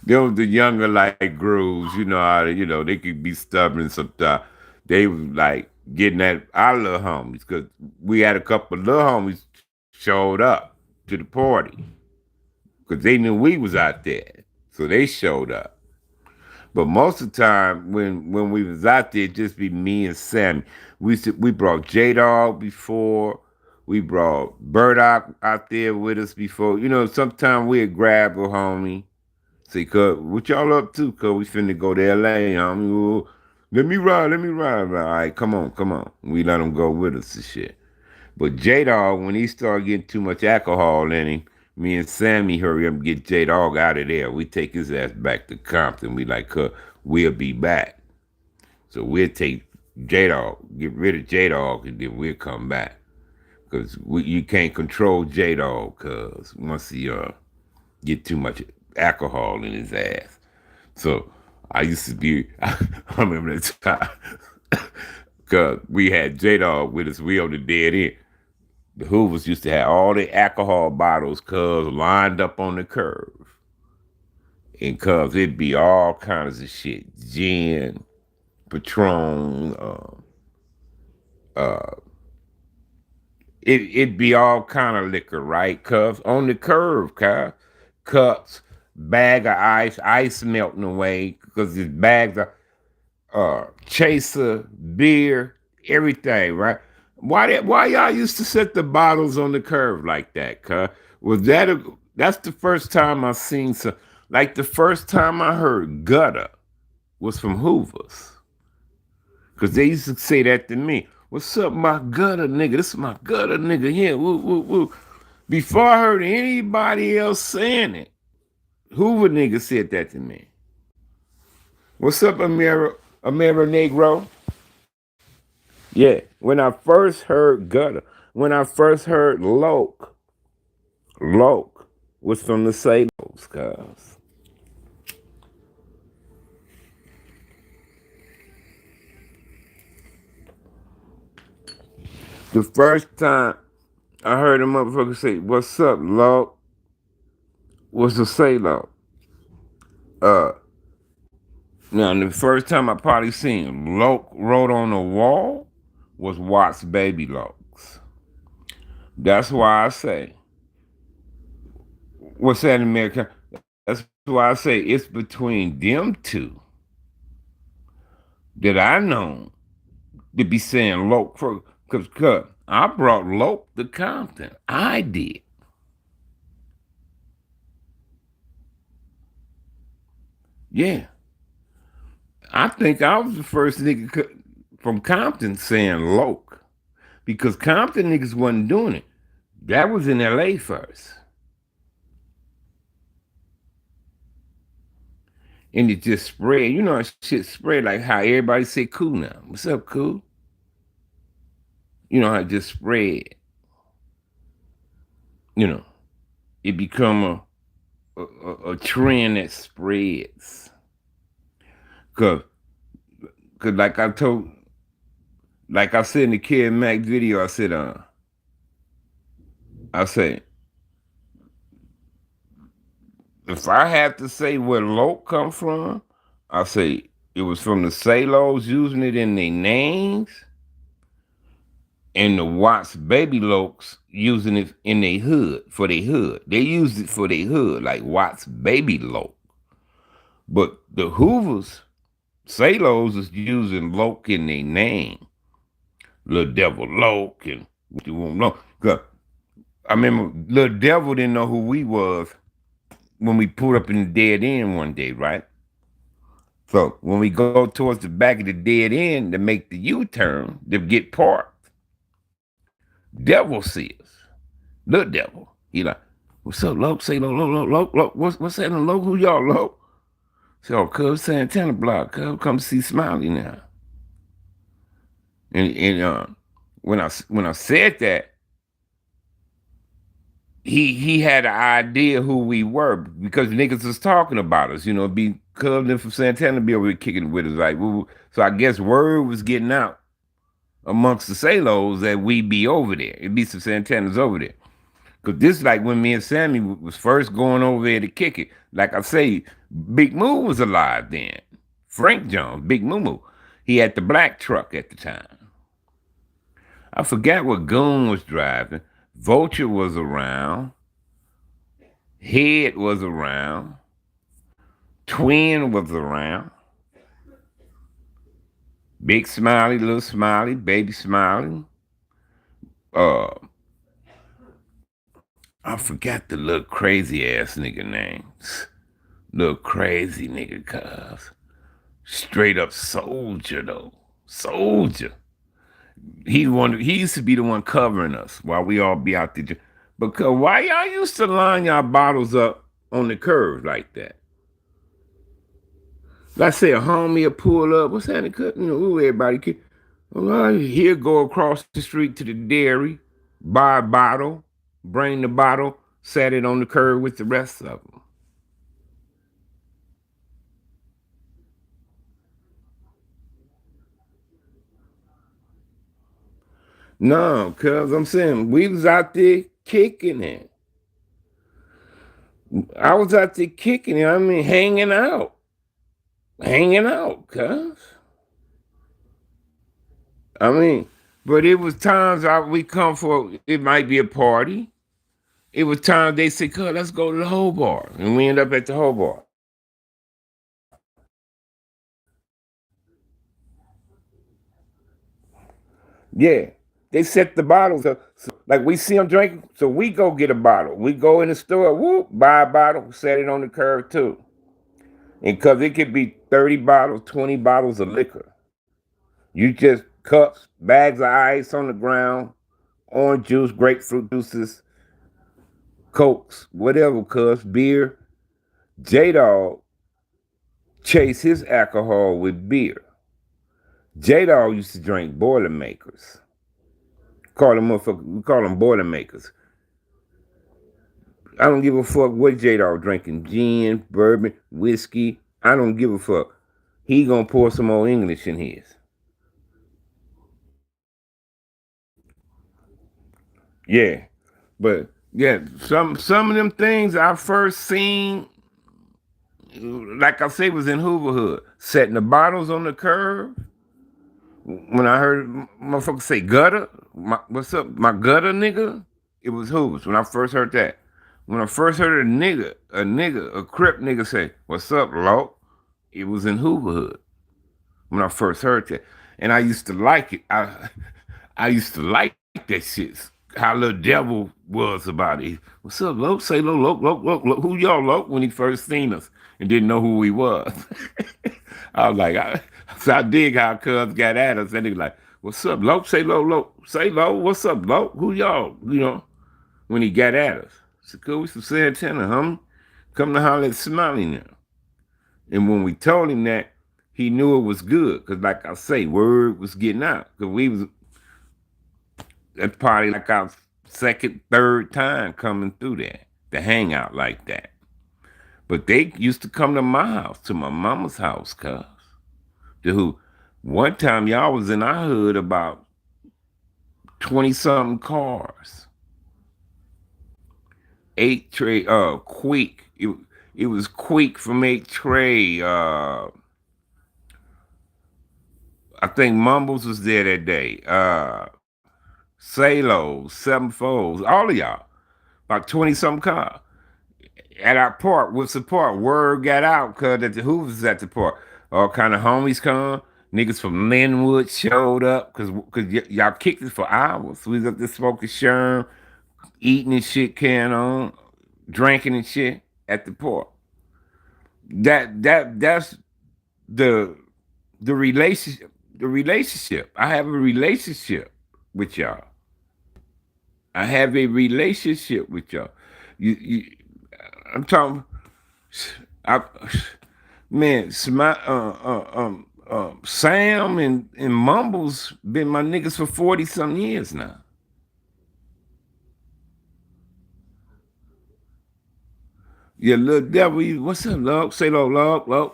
there was the younger like grooves, how they could be stubborn sometimes. They was like getting at our little homies, cause we had a couple of little homies showed up to the party. Cause they knew we was out there. So they showed up. But most of the time when we was out there, it'd just be me and Sammy. We brought J Dog before. We brought Burdock out there with us before. Sometimes we'd grab a homie. Say, cuz, what y'all up to? Cuz we finna go to LA, homie. Well, let me ride. All right, come on. We let him go with us and shit. But J Dog, when he started getting too much alcohol in him, me and Sammy hurry up and get J Dog out of there. We take his ass back to Compton. We like, we'll be back. So we'll take J Dog, get rid of J Dog, and then we'll come back. Because you can't control J Dog, because once he get too much alcohol in his ass. So I used to be, I remember that time, because we had J Dog with us. We on the dead end. The Hoovers used to have all the alcohol bottles, cuz, lined up on the curve. And cuz it'd be all kinds of shit. Gin, Patron, it'd be all kind of liquor, right? Cuz on the curve, cuz. Cups, bag of ice melting away, because these bags of chaser, beer, everything, right? Why y'all used to set the bottles on the curve like that, cuz? Was that that's the first time I seen some, like the first time I heard gutter was from Hoover's. Cause they used to say that to me. What's up, my gutter nigga? This is my gutter nigga here. Woo, woo, woo. Before I heard anybody else saying it, Hoover nigga said that to me. What's up, Amira Negro? Yeah, when I first heard gutter, when I first heard Loke was from the Salos, cuz. The first time I heard a motherfucker say, "What's up, Loke?" was the Salo. Uh, Now the first time I probably seen Loke wrote on the wall was Watts Baby Lokes. That's why I say, what's that in America? That's why I say it's between them two that I know to be saying Loke for, because I brought Loke to Compton. I did. Yeah. I think I was the first nigga from Compton saying Loke, because Compton niggas wasn't doing it. That was in LA first. And it just spread. You know, shit spread like how everybody say cool now. What's up, cool? You know how it just spread. You know, it become a trend that spreads. Cause, cause like I said in the Kid Mac video, I said, if I have to say where Loke come from, I say it was from the Salos using it in their names, and the Watts Baby Lokes using it in their hood, for their hood. They used it for their hood, like Watts Baby Loke. But the Hoovers, Salos is using Loke in their name. Little Devil Loke and what you want to know. I remember Little Devil didn't know who we was when we pulled up in the dead end one day, right? So when we go towards the back of the dead end to make the U-turn to get parked, Devil sees us. Little Devil. He like, what's up, Loke? Say, Loke. What's happening, Loke? Who y'all, Loke? Say, oh, cuz Santana Block. Cuz come see Smiley now. And when I said that, he had an idea who we were, because niggas was talking about us. You know, be coming from Santana, be over here kicking it with us. Like, so I guess word was getting out amongst the Salos that we be over there. It'd be some Santanas over there. Cause this is like when me and Sammy was first going over there to kick it. Like I say, Big Moo was alive then. Frank Jones, Big Moo. He had the black truck at the time. I forgot what Goon was driving. Vulture was around. Head was around. Twin was around. Big Smiley, Little Smiley, Baby Smiley. Uh, I forgot the little crazy ass nigga names. Little crazy nigga, cuz. Straight up soldier though. Soldier. He used to be the one covering us while we all be out there. Because why y'all used to line y'all bottles up on the curve like that? Let's say a homie will pull up. What's that? You know, ooh, everybody can. Well, he'll go across the street to the dairy, buy a bottle, bring the bottle, set it on the curb with the rest of them. No, cuz I'm saying we was out there kicking it. I was out there kicking it. I mean, hanging out, cuz. I mean, but it was times we come for it might be a party. It was times they said, "Cuz, let's go to the whole bar," and we end up at the whole bar. Yeah, they set the bottles up. So, like we see them drinking, so we go get a bottle. We go in the store, whoop, buy a bottle, set it on the curb too. And because it could be 30 bottles, 20 bottles of liquor. You just cups, bags of ice on the ground, orange juice, grapefruit juices, cokes, whatever, cuz beer. J Dog chase his alcohol with beer. J Dog used to drink Boilermakers. We call them Boilermakers. I don't give a fuck what J Dog drinking. Gin, bourbon, whiskey. I don't give a fuck. He gonna pour some more English in his. Yeah. But yeah, some of them things I first seen, like I say, was in Hooverhood. Setting the bottles on the curb. When I heard motherfuckers say gutter, what's up, my gutter nigga? It was Hoovers when I first heard that. When I first heard a Crip nigga say, "What's up, Lo?" It was in Hooverhood when I first heard that, and I used to like it. I used to like that shit. How Little Devil was about it. What's up, Lo? Say Lo. Who y'all, Lo? When he first seen us and didn't know who he was. I was like, so I dig how Cubs got at us, and he like, "What's up, Lo? Say Lo. Say Lo. What's up, Lo? Who y'all?" When he got at us. So cool, we some Santana, homie. Come to holler at Smiley now. And when we told him that, he knew it was good. Cause like I say, word was getting out. Cause we was that's probably like our second, third time coming through there to hang out like that. But they used to come to my house, to my mama's house, cuz. To who one time y'all was in our hood about 20 something cars. Eight tray, Queek. It was Queek from eight tray. I think Mumbles was there that day. Salos, Seven Folds, all of y'all. About 20 something cars. At our park, with support, word got out because that the Hoovers was at the park. All kind of homies come. Niggas from Linwood showed up because y'all kicked it for hours. We was up there smoking sherm, eating and shit, can on, drinking and shit at the park. That's the the relationship. The relationship. I have a relationship with y'all. I have a relationship with y'all. You I'm talking. I, man, Sam and Mumbles been my niggas for 40 some years now. Yeah, little devil, what's up, love? Say low, love.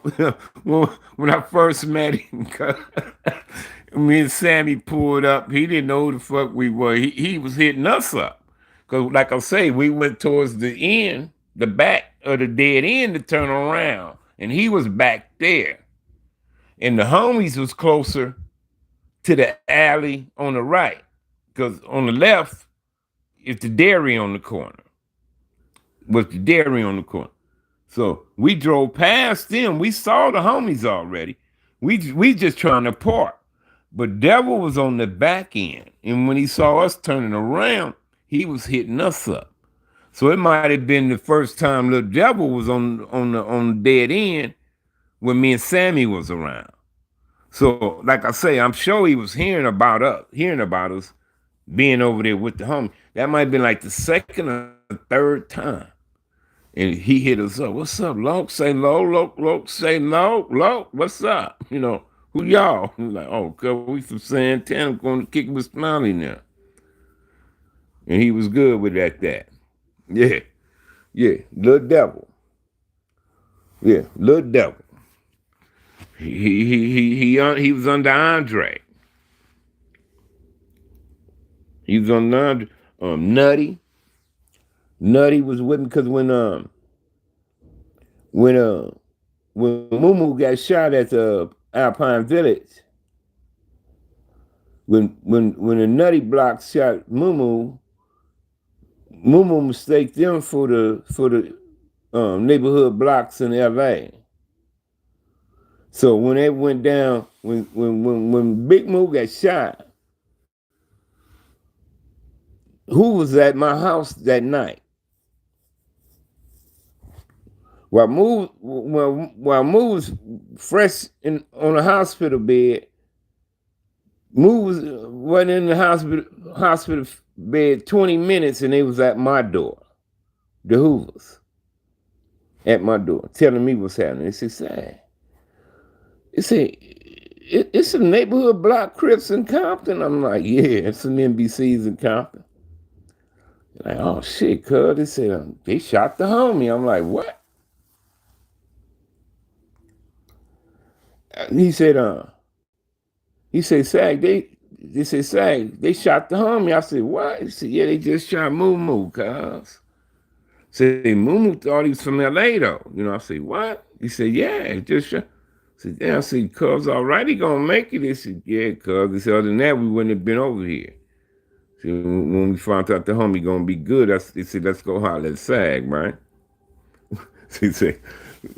When I first met him, me and Sammy pulled up. He didn't know who the fuck we were. He was hitting us up. Because, like I say, we went towards the end, the back of the dead end to turn around. And he was back there. And the homies was closer to the alley on the right. Because on the left is the dairy on the corner. Was the dairy on the corner. So we drove past them. We saw the homies already. We just trying to park. But Devil was on the back end. And when he saw us turning around, he was hitting us up. So it might have been the first time Little Devil was on the dead end when me and Sammy was around. So, like I say, I'm sure he was hearing about us being over there with the homie. That might have been like the second or third time. And he hit us up. What's up, Loke? Say low, say low. What's up? Who y'all? He was like, oh, cuz we from Santana going to kick with Smiley now. And he was good with that. Yeah, yeah, Little Devil. Yeah, Little Devil. He was under Andre. He was on Nutty. Nutty was with me because when when Moo got shot at the Alpine Village, when the Nutty block shot Moo mistaked them for the neighborhood blocks in L.A. So when it went down, when Big Moo got shot, who was at my house that night? While Moo was fresh on a hospital bed, wasn't in the hospital bed 20 minutes, and they was at my door, the Hoovers, at my door, telling me what's happening. They said, "Say, it's a neighborhood block Crips in Compton." I'm like, "Yeah, it's some NBCs in Compton." Like, "Oh shit, cuz." They said, "They shot the homie." I'm like, "What?" He said, "Sag, they said, Sag, they shot the homie." I said, "What?" He said, "Yeah, they just shot Moo, cuz." Say, Moo thought he was from LA though. I said, "What?" He said, "Yeah, he just shot." I said, "Yeah." I said, "Cuz, all right, he gonna make it." He said, "Yeah, cuz." He said, "Other than that, we wouldn't have been over here." So when we found out the homie gonna be good, he said, "Let's go holler at Sag, right?" So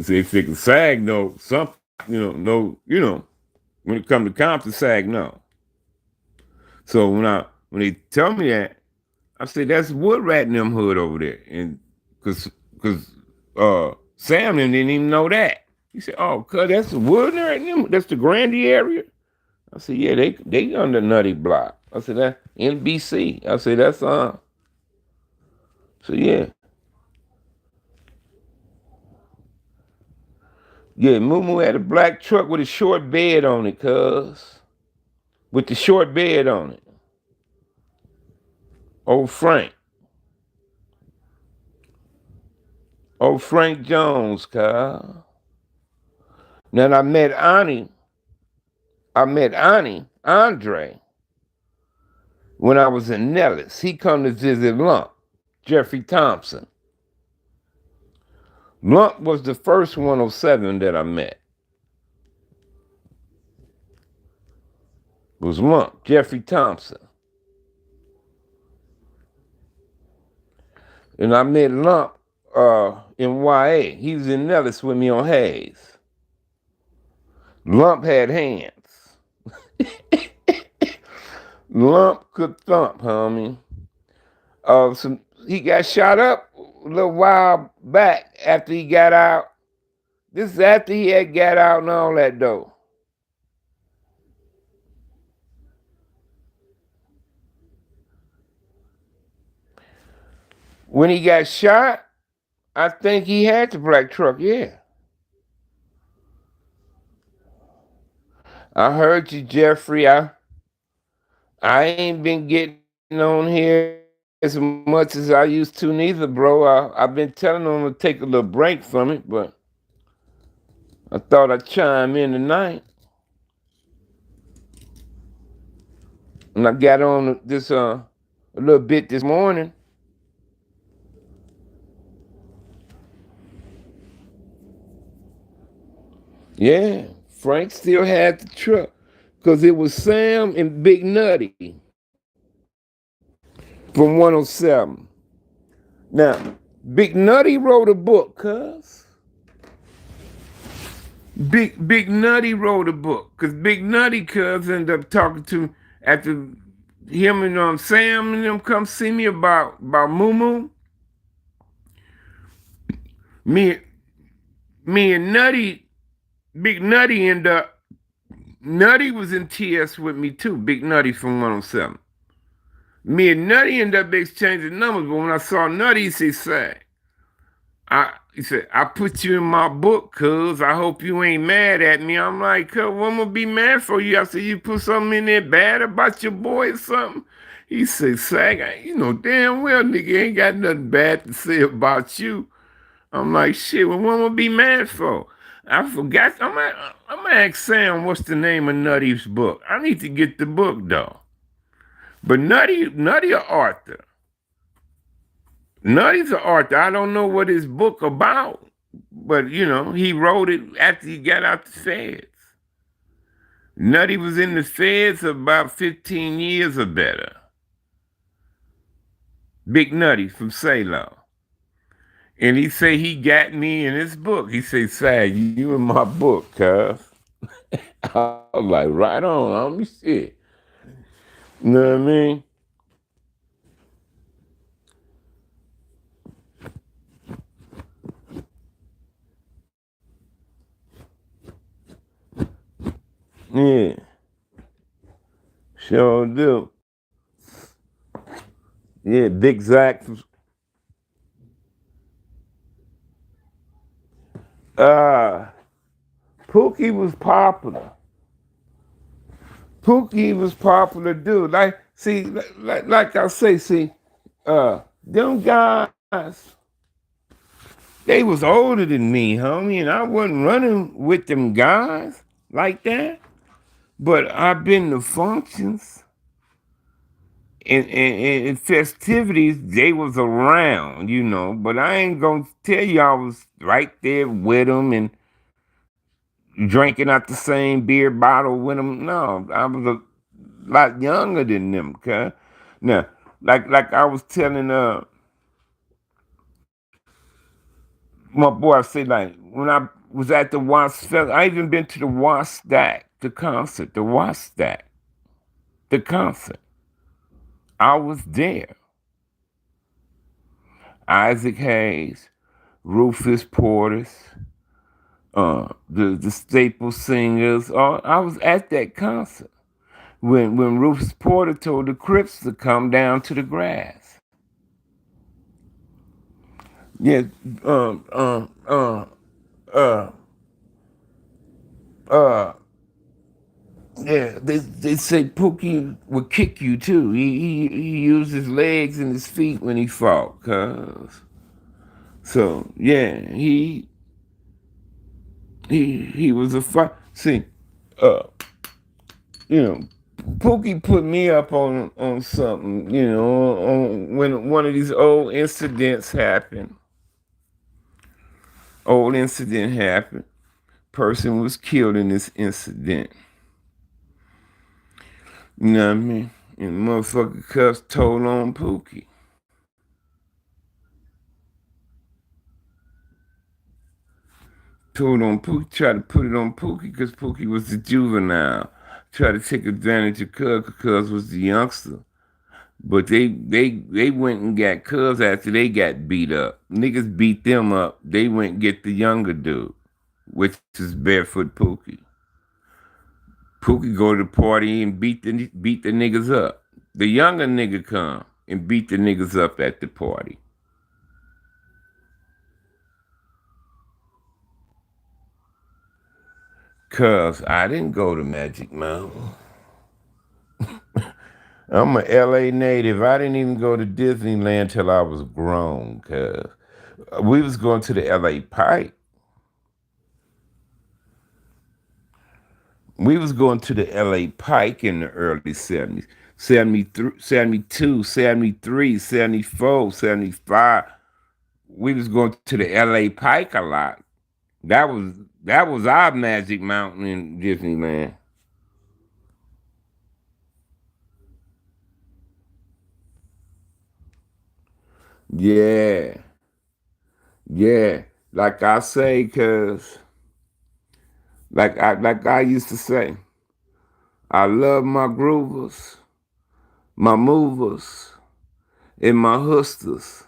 he figured Sag know something, when it come to Compton, Sag no. So when they tell me that, I say that's Wood Rat in them hood over there, and cause Sam didn't even know that. He said, "Oh, cuz that's the Wood Rat in them. That's the Grandy area." I said, "Yeah, they on the Nutty block." I said, "That NBC." I said, "That's So yeah, Moo had a black truck with a short bed on it, cuz. With the short bed on it. Old Frank. Old Frank Jones, cuz. Then Andre, when I was in Nellis. He come to visit Lump, Jeffrey Thompson. Lump was the first 107 that I met. Was Lump, Jeffrey Thompson. And I met Lump in YA. He was in Nellis with me on Hayes. Lump had hands. Lump could thump, homie. He got shot up a little while back after he got out. This is after he had got out and all that though. When he got shot, I think he had the black truck, yeah. I heard you, Jeffrey. I ain't been getting on here as much as I used to neither, bro. I've been telling them to take a little break from it, but I thought I'd chime in tonight. And I got on this a little bit this morning. Yeah, Frank still had the truck. Cause it was Sam and Big Nutty from 107. Now, Big Nutty wrote a book, cuz. Big Nutty wrote a book. Cause Big Nutty cuz ended up talking to after him and Sam and them come see me about Moo Moo. Me me and Nutty, Big Nutty ended up Nutty was in TS with me too, Big Nutty from 107. Me and Nutty ended up exchanging numbers, but when I saw Nutty, he said, he said, "I put you in my book, cuz. I hope you ain't mad at me." I'm like, "Cuz, what am I be mad for you?" I said, "You put something in there bad about your boy or something?" He said, "Sag, you know damn well nigga ain't got nothing bad to say about you." I'm like, "Shit, well, what am I be mad for?" I forgot. I'm gonna ask Sam what's the name of Nutty's book. I need to get the book though. But Nutty or Arthur. Nutty's an author. I don't know what his book about, but he wrote it after he got out the feds. Nutty was in the feds about 15 years or better. Big Nutty from Salem. And he say he got me in his book. He say, "Sag, you in my book, cuz." I was like, right on, homie, shit. You know what I mean? Yeah, sure do. Yeah, Big Zach. Uh, Pookie was popular. Pookie was popular dude. Like, see, like I say, see, them guys, they was older than me, homie, and I wasn't running with them guys like that. But I've been to functions and festivities, they was around, But I ain't gonna tell you I was right there with them and drinking out the same beer bottle with them. No, I was a lot younger than them, cuz. Now, like I was telling my boy, I said, like, when I was at the Wasp Fest, I even been to the Wasp Stack, the concert, the Wasp Stack, the concert. I was there. Isaac Hayes, Rufus Porter, the staple singers. I was at that concert when Rufus Porter told the Crips to come down to the grass. Yeah, um, um, uh, uh, uh, yeah. They say Pookie would kick you too. He used his legs and his feet when he fought, cuz. So yeah, he was a fight. See, uh, you know, Pookie put me up on something. On when one of these old incidents happened. Old incident happened. Person was killed in this incident. You know what I mean? And motherfucker cuss told on Pookie. Told on Pookie, tried to put it on Pookie because Pookie was the juvenile. Tried to take advantage of Cuz because Cuz was the youngster. But they went and got Cuz after they got beat up. Niggas beat them up. They went and get the younger dude, which is Barefoot Pookie. Pookie go to the party and beat the niggas up. The younger nigga come and beat the niggas up at the party. Cuz I didn't go to Magic Mountain. I'm a LA native. I didn't even go to Disneyland till I was grown, cuz. We was going to the LA Pike. We was going to the LA Pike in the early 70s. 73, 72, 73, 74, 75. We was going to the LA Pike a lot. That was that was our Magic Mountain in Disneyland. Yeah. Yeah. Like I say, cuz like I used to say, I love my groovers, my movers, and my hustlers.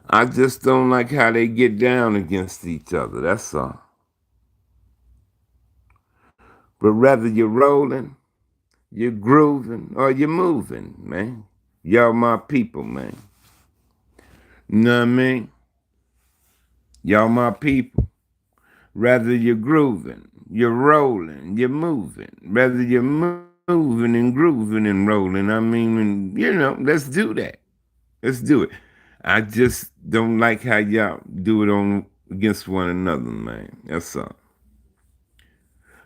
I just don't like how they get down against each other. That's all. But whether you're rolling, you're grooving, or you're moving, man. Y'all my people, man. You know what I mean? Y'all my people. Whether you're grooving, you're rolling, you're moving. Whether you're moving and grooving and rolling, I mean, let's do that. Let's do it. I just don't like how y'all do it on against one another, man. That's all.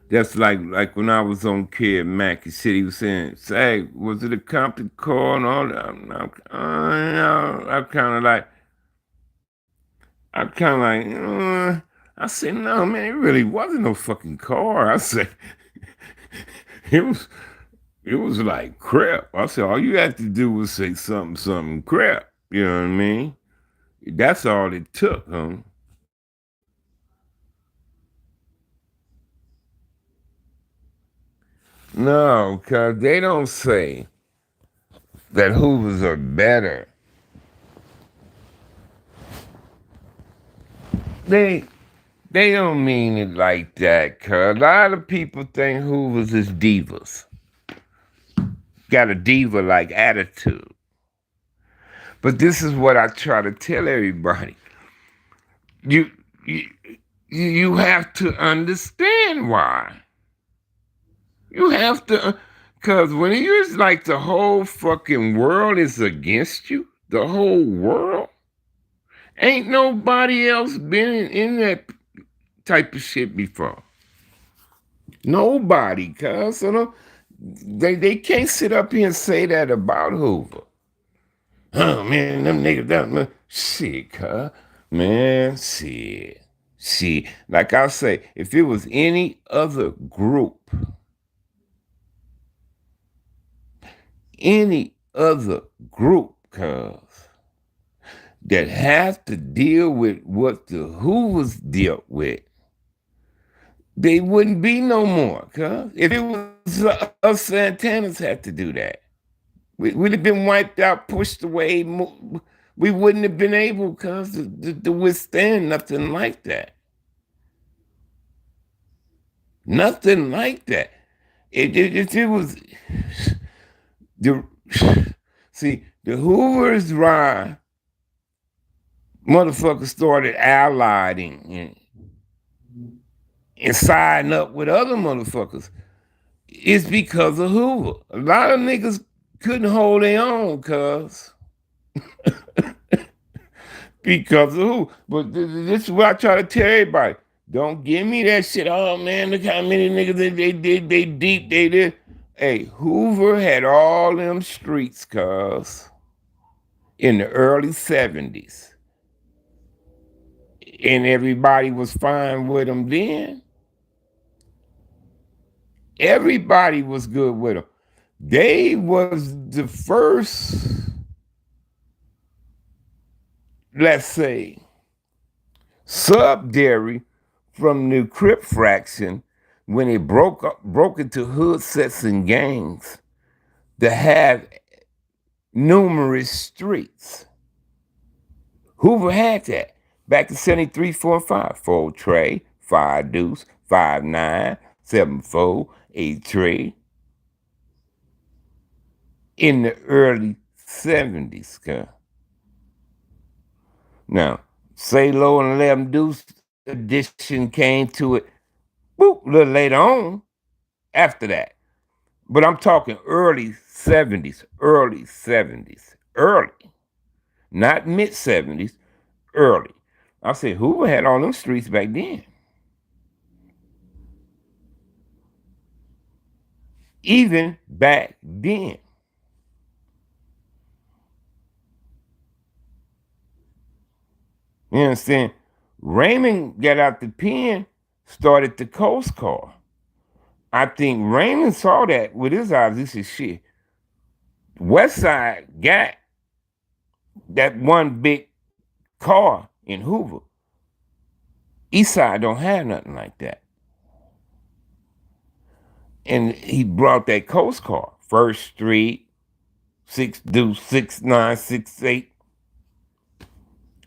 That's like when I was on Kid Mac, he said he was saying, "Say, was it a Compton car and all that?" I'm kind of like, I said, "No, man, it really wasn't no fucking car." I said, "It was, it was like crap." I said, "All you had to do was say something crap." You know what I mean? That's all it took, huh? No, cause they don't say that Hoovers are better. They They don't mean it like that, cuz a lot of people think Hoovers is divas. Got a diva like attitude. But this is what I try to tell everybody. You you, you have to understand why. You have to, cuz when it's like the whole fucking world is against you, the whole world, ain't nobody else been in that type of shit before. Nobody, cuz. So they can't sit up here and say that about Hoover. Oh man, them niggas that shit, cuz. Man, shit. Shit. Like I say, if it was any other group, any other group, cuz, that have to deal with what the Hoovers dealt with, they wouldn't be no more, cuz. If it was us Santanas had to do that. We'd have been wiped out, pushed away. We wouldn't have been able, cuz, to withstand nothing like that. Nothing like that. It was the see the Hoover's ride. Motherfuckers started allying and siding up with other motherfuckers. It's because of Hoover. A lot of niggas couldn't hold their own, cuz. Because of who? But this is what I try to tell everybody. Don't give me that shit. Oh man, look how many niggas they did, they deep, they did. Hey, Hoover had all them streets, cuz, in the early 70s. And everybody was fine with them then. Everybody was good with them. They was the first, let's say, subsidiary from the Crip fraction when it broke into hood sets and gangs to have numerous streets. Hoover had that back in 73, 4, and 5. 4 Trey, 5 Deuce, 5 9, 7 4, 8 Trey in the early 70s. Now, Say Low and 11 Deuce edition came to it boop, a little later on after that. But I'm talking early 70s, early 70s, early, not mid 70s, early. I said, Hoover had all them streets back then. Even back then. You understand? Raymond got out the pen, started the Coast Car. I think Raymond saw that with his eyes. This is shit. West Side got that one big car in Hoover. East Side don't have nothing like that. And he brought that Coast Car, First Street, 6 do 6 9 6 8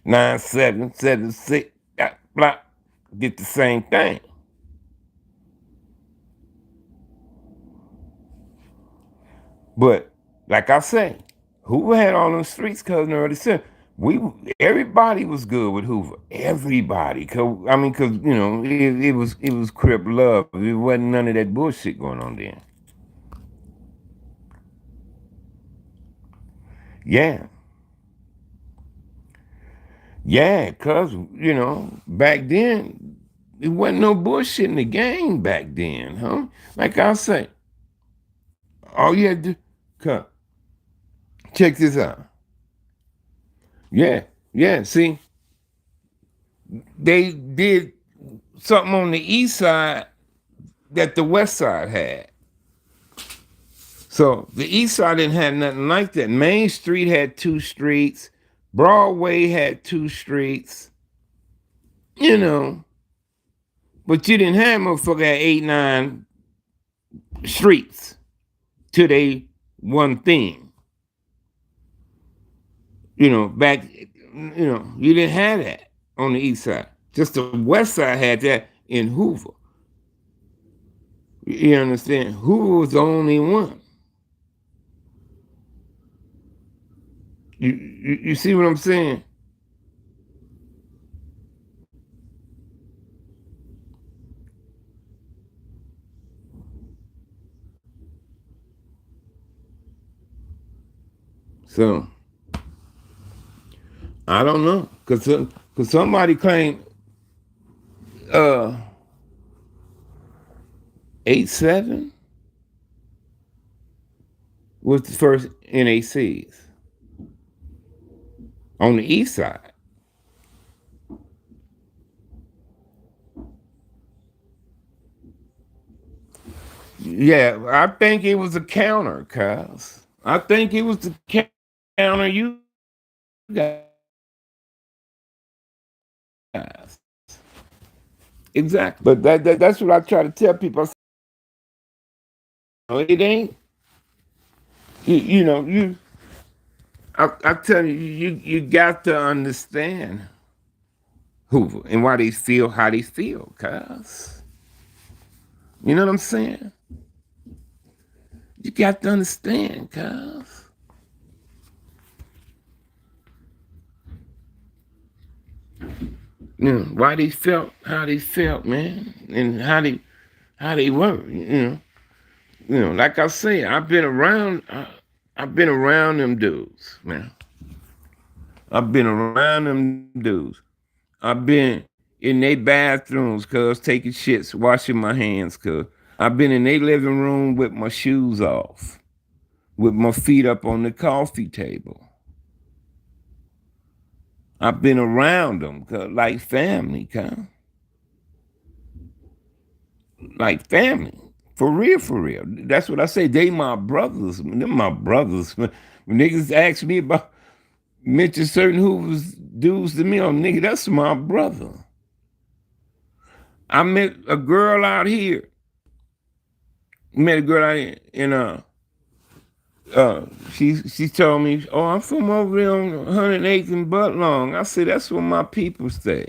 9 7 7 6, blah, did the same thing. But like I say, Hoover had all them streets cousin already said. We everybody was good with Hoover. Everybody, I mean, cause it was Crip love. It wasn't none of that bullshit going on then. Yeah, yeah, cause back then It wasn't no bullshit in the game back then, huh? Like I say, all you had to come, check this out. Yeah, yeah. See, they did something on the east side that the west side had. So the east side didn't have nothing like that. Main Street had two streets. Broadway had two streets. You know, but you didn't have motherfucker at 8, 9 streets till they one thing. Back, you didn't have that on the east side. Just the west side had that in Hoover. You understand? Hoover was the only one. You see what I'm saying? So I don't know, cause somebody claimed uh 8-7 was the first NACs on the east side. Yeah, I think it was a counter, cuz. I think it was the counter you guys. Exactly. But that's what I try to tell people. It ain't, you know, I tell you, you got to understand Hoover and why they feel how they feel, cuz. You know what I'm saying? You got to understand, cuz. Why they felt how they felt, man, and how they were, like I say, I've been around them dudes, man. I've been around them dudes. I've been in their bathrooms, cuz, taking shits, washing my hands, cuz. I've been in their living room with my shoes off, with my feet up on the coffee table. I've been around them, cuz, like family, cuz. Like family. For real, for real. That's what I say. They my brothers. Them my brothers. When niggas ask me about mention certain Hoover's dudes to me, oh nigga, that's my brother. I met a girl out here. Met a girl out here and she told me, oh, I'm from over there on 108th and Butlong. I said, that's where my people stay.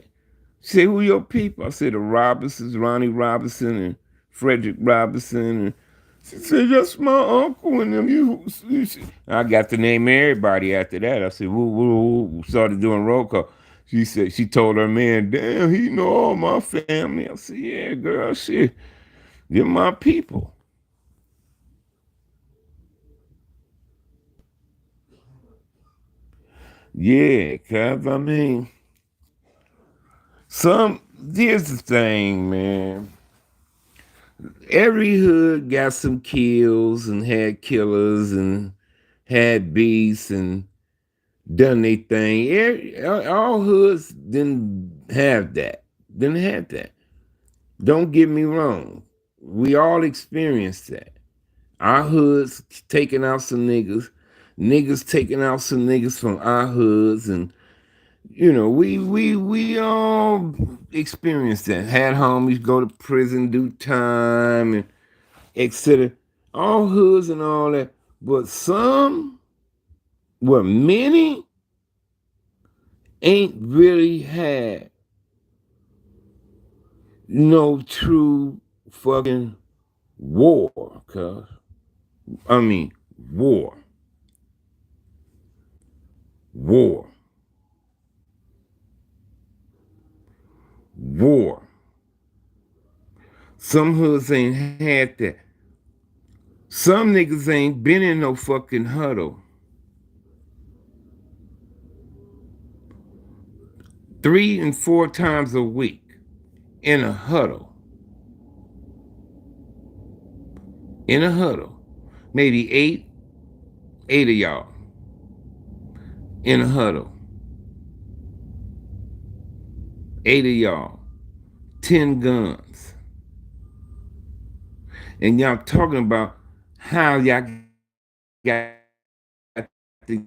She said, who your people? I said, the Robinsons, Ronnie Robinson and Frederick Robinson. And she said, that's my uncle and them. I got to name everybody after that. I said, woo, woo, woo. Started doing roll call. She said, she told her man, damn, he know all my family. I said, yeah, girl, shit, they're my people. Yeah, cuz, I mean, here's the thing, man. Every hood got some kills and had killers and had beasts and done their thing. All hoods didn't have that. Didn't have that. Don't get me wrong. We all experienced that. Our hoods taking out some niggas, niggas taking out some niggas from our hoods, and we all experienced that. Had homies go to prison, do time, and etc. All hoods and all that. But some, well, many ain't really had no true fucking war, cuz. I mean, war. War. War. Some hoods ain't had that. Some niggas ain't been in no fucking huddle 3 and 4 times a week. in a huddle, in a huddle, maybe eight of y'all in a huddle, eight of y'all, 10 guns, and y'all talking about how y'all got to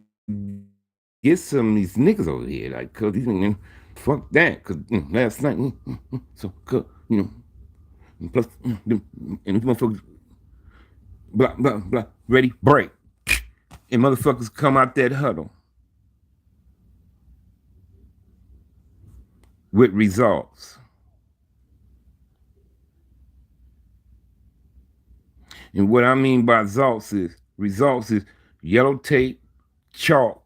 get some of these niggas over here, like, cause these niggas, fuck that, cause last night, so, cause, and plus, and these motherfuckers, blah, blah, blah, ready, break. And motherfuckers come out that huddle with results. And what I mean by results is yellow tape, chalk,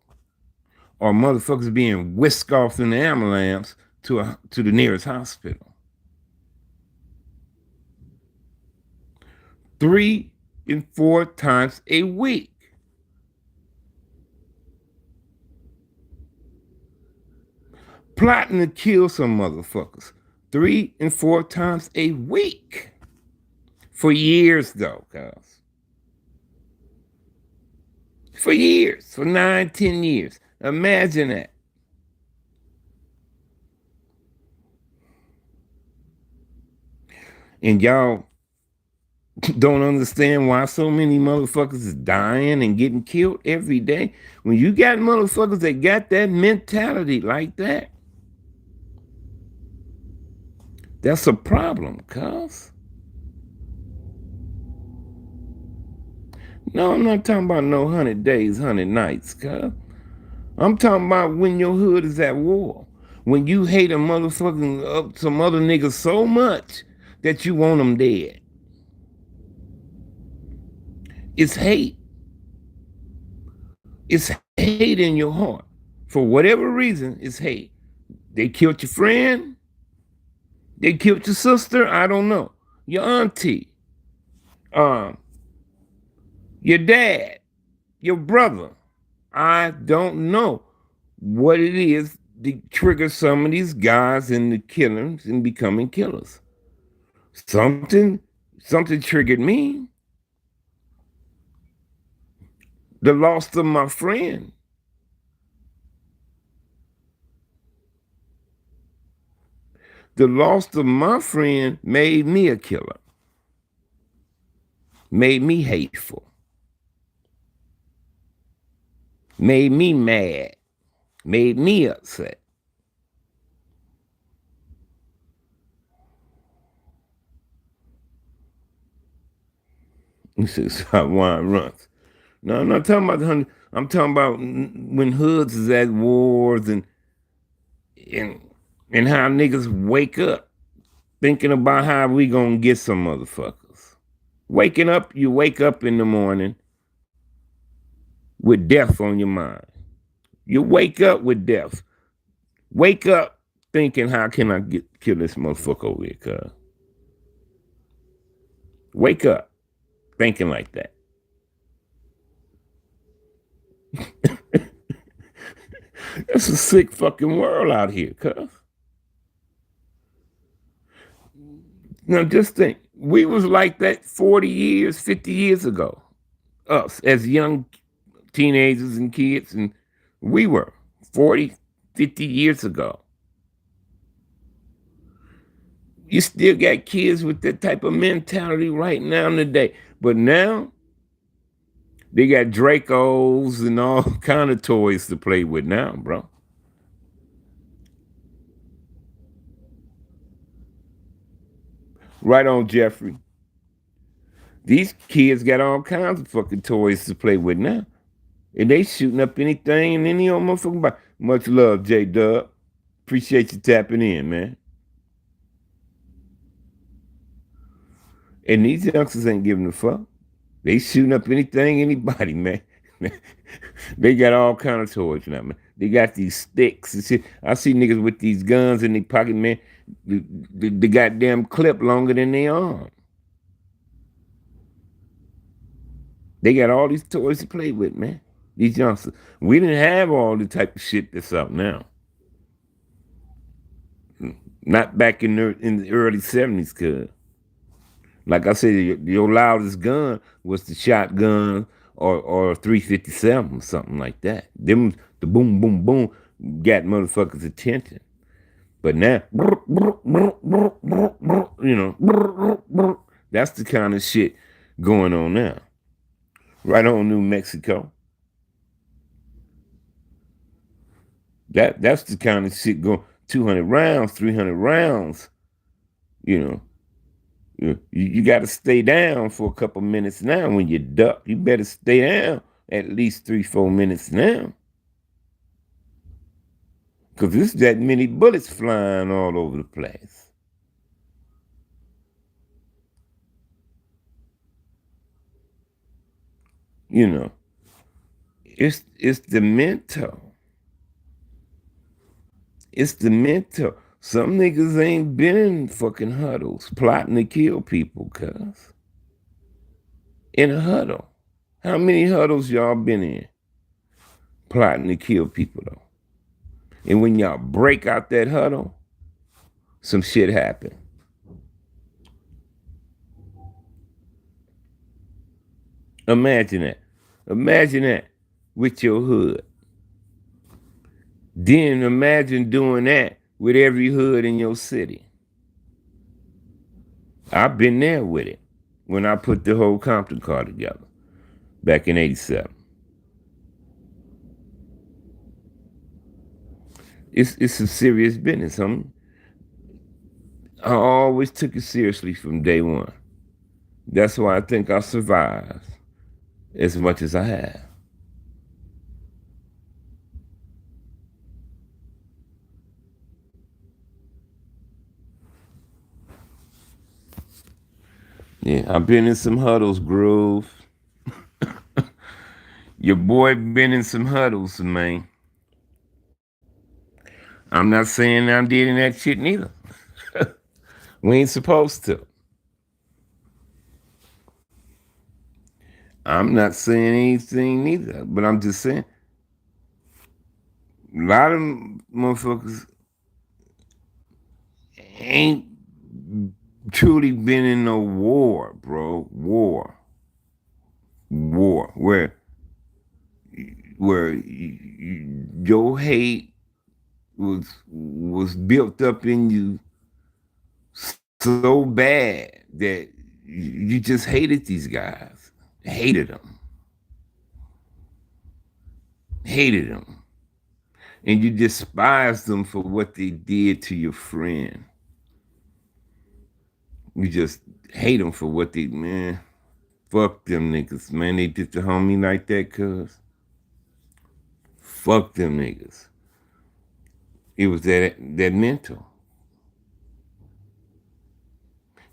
or motherfuckers being whisked off in the ambulance to the nearest hospital. 3 and 4 times a week. Plotting to kill some motherfuckers 3 and 4 times a week. For years, though, guys. For years, for 9, 10 years. Imagine that. And y'all don't understand why so many motherfuckers is dying and getting killed every day. When you got motherfuckers that got that mentality like that, that's a problem, cuz. No, I'm not talking about no 100 days, 100 nights, cuz. I'm talking about when your hood is at war. When you hate a motherfucking some other niggas so much that you want them dead. It's hate. It's hate in your heart. For whatever reason, it's hate. They killed your friend. They killed your sister. I don't know. Your auntie. Um, your dad. Your brother. I don't know what it is that triggers some of these guys into killings and becoming killers. Something triggered me. The loss of my friend. The loss of my friend made me a killer. Made me hateful. Made me mad. Made me upset. This is how wine runs. No, I'm not talking about the hundred. I'm talking about when hoods is at wars and and how niggas wake up thinking about how we gonna get some motherfuckers. Waking up, you wake up in the morning with death on your mind. You wake up with death. Wake up thinking, how can I kill this motherfucker over here, cuz? Wake up thinking like that. That's a sick fucking world out here, cuz. Now just think, we was like that 40 years, 50 years ago. Us as young teenagers and kids, and we were 40, 50 years ago. You still got kids with that type of mentality right now today. But now they got Dracos and all kind of toys to play with now, bro. Right on, Jeffrey. These kids got all kinds of fucking toys to play with now. And they shooting up anything and any old motherfucking body. Much love, J Dub. Appreciate you tapping in, man. And these youngsters ain't giving a fuck. They shooting up anything, anybody, man. They got all kind of toys now, man. They got these sticks and shit. I see niggas with these guns in their pocket, man. The goddamn clip longer than their arm. They got all these toys to play with, man. These youngsters. We didn't have all the type of shit that's up now. Not back in the early 70s, cuz. Like I said, your loudest gun was the shotgun or 357, something like that. Them the boom boom boom got motherfuckers' attention. But now, that's the kind of shit going on now. Right on New Mexico. That's the kind of shit going 200 rounds, 300 rounds, you know. You got to stay down for a couple minutes now. When you duck, you better stay down at least 3, 4 minutes now. Because there's that many bullets flying all over the place. You know, it's the mental. It's the mental. Some niggas ain't been in fucking huddles plotting to kill people, cuz. In a huddle. How many huddles y'all been in plotting to kill people though? And when y'all break out that huddle, some shit happen. Imagine that. Imagine that with your hood. Then imagine doing that with every hood in your city. I've been there with it when I put the whole Compton car together back in '87. It's some serious business, homie. I always took it seriously from day one. That's why I think I survived as much as I have. Yeah, I've been in some huddles, Groove. Your boy been in some huddles, man. I'm not saying I did in that shit neither. We ain't supposed to. I'm not saying anything neither, but I'm just saying a lot of motherfuckers ain't truly been in no war, bro. War, where your hate was built up in you so bad that you just hated these guys, hated them, and you despised them for what they did to your friend. You just hate them for what they, man. Fuck them niggas, man. They did the homie like that, cuz. Fuck them niggas. It was that mental.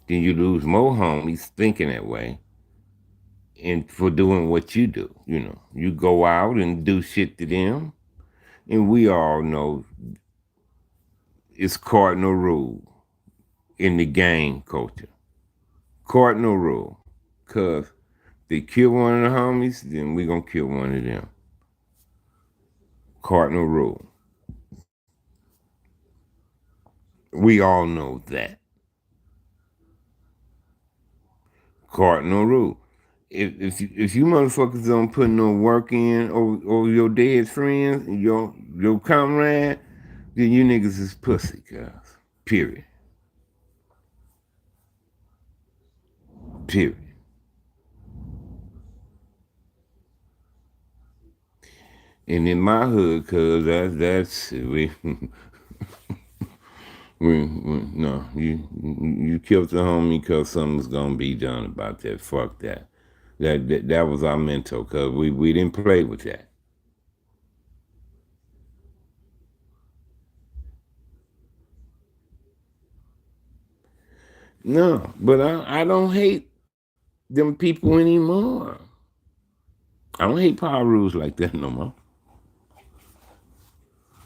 Then you lose more homies thinking that way and for doing what you do. You go out and do shit to them, and we all know it's cardinal rule in the gang culture. Cardinal rule. Cause they kill one of the homies, then we gonna kill one of them. Cardinal rule. We all know that. Cardinal rule. If you motherfuckers don't put no work in over your dead friends, your comrade, then you niggas is pussy, guys. Period. Period. And in my hood, cause that's no, you killed the homie because something's gonna be done about that. Fuck that. That was our mental, cause we didn't play with that. No, but I don't hate them people anymore. I don't hate power rules like that no more.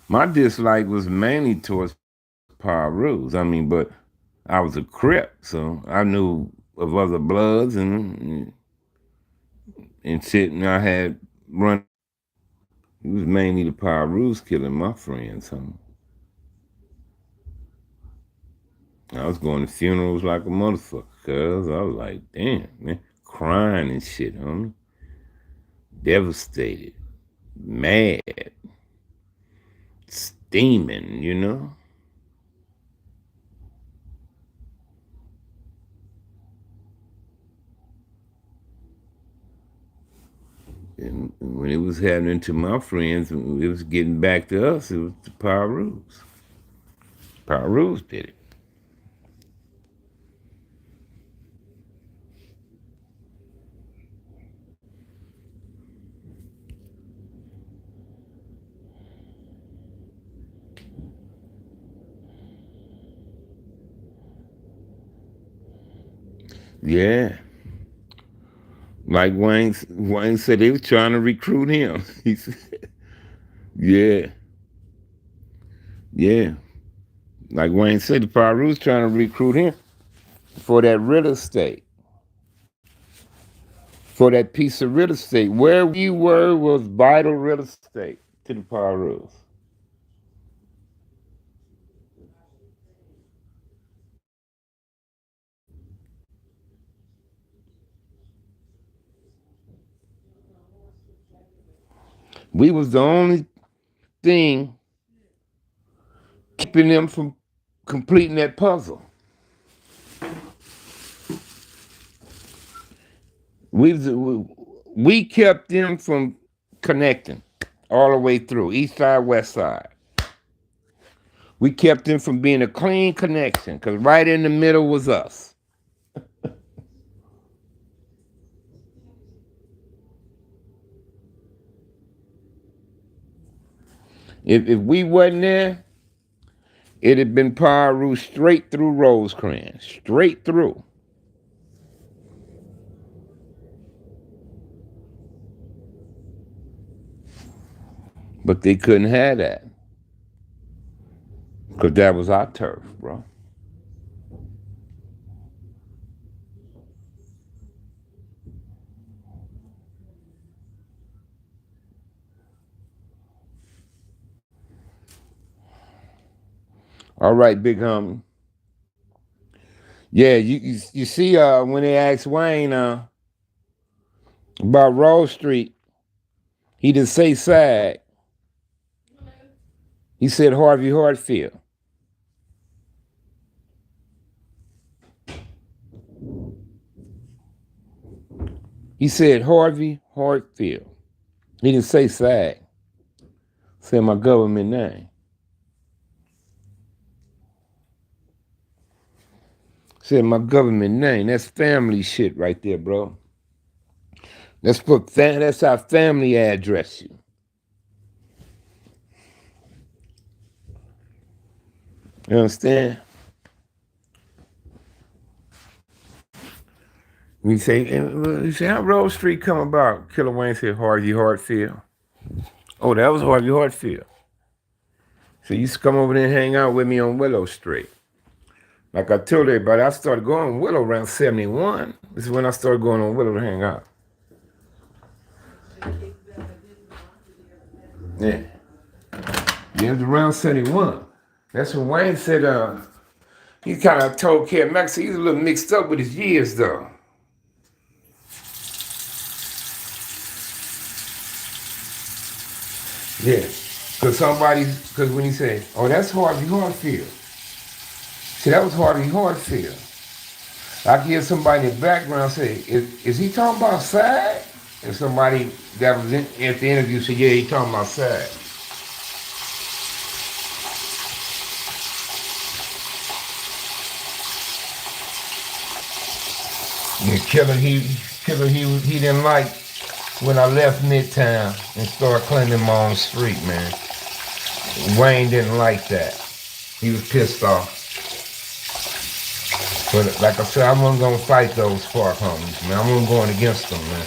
My dislike was mainly towards power rules. I mean, but I was a Crip, so I knew of other bloods and shit, and I had run. It was mainly the power rules killing my friends, huh? I was going to funerals like a motherfucker, cuz I was like, damn, man, crying and shit, homie. Devastated, mad, steaming, you know? And when it was happening to my friends, when it was getting back to us, it was the Pyrus. Pyrus did it. Yeah. Like Wayne said they was trying to recruit him. He said, yeah, yeah. Like Wayne said, the Pyrus trying to recruit him for that real estate, for that piece of real estate. Where we were was vital real estate to the Pyrus. We was the only thing keeping them from completing that puzzle. We kept them from connecting all the way through east side, west side. We kept them from being a clean connection because right in the middle was us. If we wasn't there, it had been Paru straight through Rosecrans, straight through. But they couldn't have that because that was our turf, bro. All right, big homie. Yeah, you see when they asked Wayne about Rose Street, he didn't say SAG. He said Harvey Hartfield. He said Harvey Hartfield. He didn't say SAG. Said my government name. Said my government name. That's family shit right there, bro. That's our family address you. You understand? You say how Rose Street come about? Killer Wayne said Harvey Hartfield. Oh, that was Harvey Hartfield. So you used to come over there and hang out with me on Willow Street. Like I told everybody, I started going on Willow around 71. This is when I started going on Willow to hang out. Yeah. Yeah, it was around 71. That's when Wayne said he kind of told Cat Max he was a little mixed up with his years though. Yeah. Because when he said, oh, that's Harvey Hartfield. See, that was Harvey Hartfield. I could hear somebody in the background say, is he talking about SAG? And somebody that was at the interview said, yeah, he talking about SAG. And he didn't like when I left Midtown and started claiming my own street, man. Wayne didn't like that. He was pissed off. But like I said, I wasn't gonna fight those Spark homies, man. I wasn't going against them, man.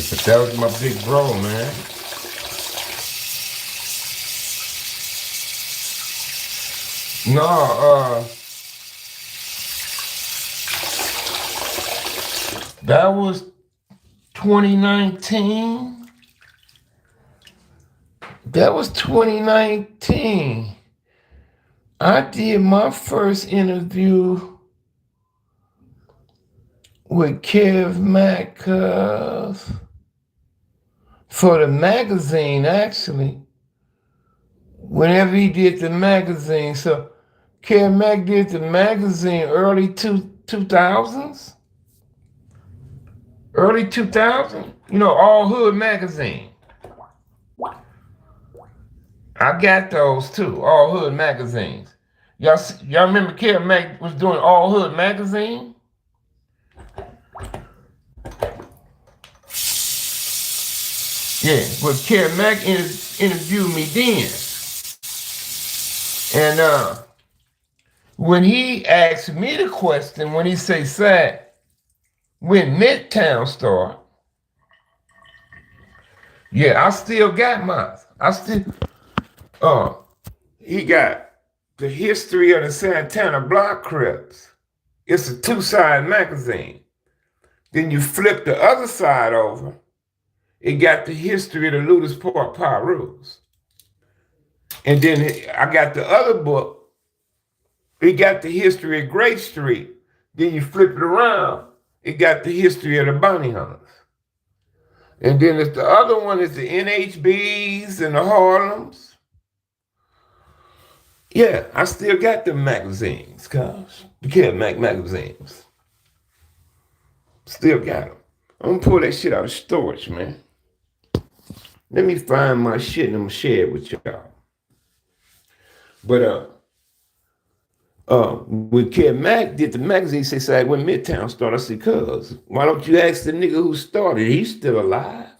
But that was my big bro, man. No, that was 2019. That was 2019. I did my first interview with Kev Mack for the magazine, actually. Whenever he did the magazine. So Kev Mack did the magazine early 2000s. Early 2000, All Hood magazine. I got those too, All Hood magazines. Y'all remember Kev Mack was doing All Hood magazine? Yeah, but Kev Mack interviewed me then. And when he asked me the question, when he say, "Sad, when Midtown started," yeah, I still got mine. He got the history of the Santana Block Crips. It's a two-side magazine. Then you flip the other side over, it got the history of the Ludus Park Pyrus. And then I got the other book, it got the history of Grape Street. Then you flip it around, it got the history of the Bounty Hunters. And then the other one is the NHBs and the Harlems. Yeah, I still got them magazines, cuz. The Kev Mack magazines. Still got them. I'm gonna pull that shit out of storage, man. Let me find my shit and I'm gonna share it with y'all. But when Kev Mack did the magazine, he said, when Midtown started, I said, cuz, why don't you ask the nigga who started? He's still alive.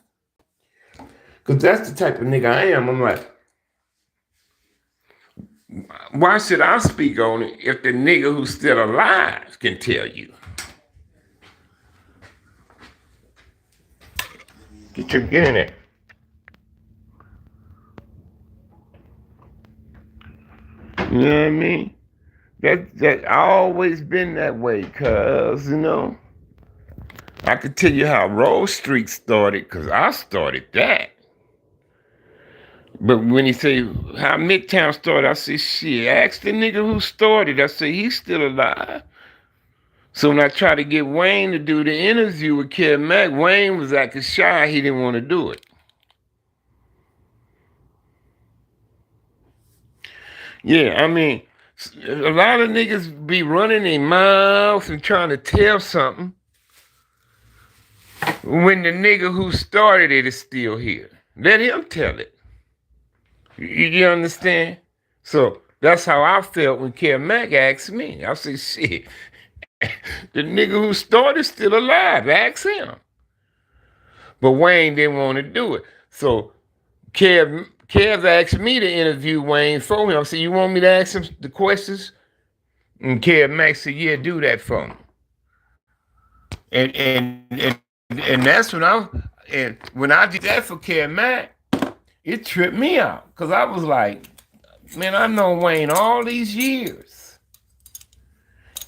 Cause that's the type of nigga I am. I'm like, why should I speak on it if the nigga who's still alive can tell you? Get in it. You know what I mean? That always been that way, cuz, I could tell you how Roll Street started, cause I started that. But when he say how Midtown started, I say, shit, ask the nigga who started. I say, he's still alive. So when I tried to get Wayne to do the interview with Kev Mack, Wayne was acting shy. He didn't want to do it. Yeah, I mean, a lot of niggas be running their mouths and trying to tell something when the nigga who started it is still here. Let him tell it. You understand? So that's how I felt when Kev Mack asked me. I said, shit, the nigga who started still alive. Ask him. But Wayne didn't want to do it. So Kev asked me to interview Wayne for him. I said, you want me to ask him the questions? And Kev Mack said, yeah, do that for me. And that's when I did that for Kev Mack, it tripped me out. Because I was like, man, I know Wayne all these years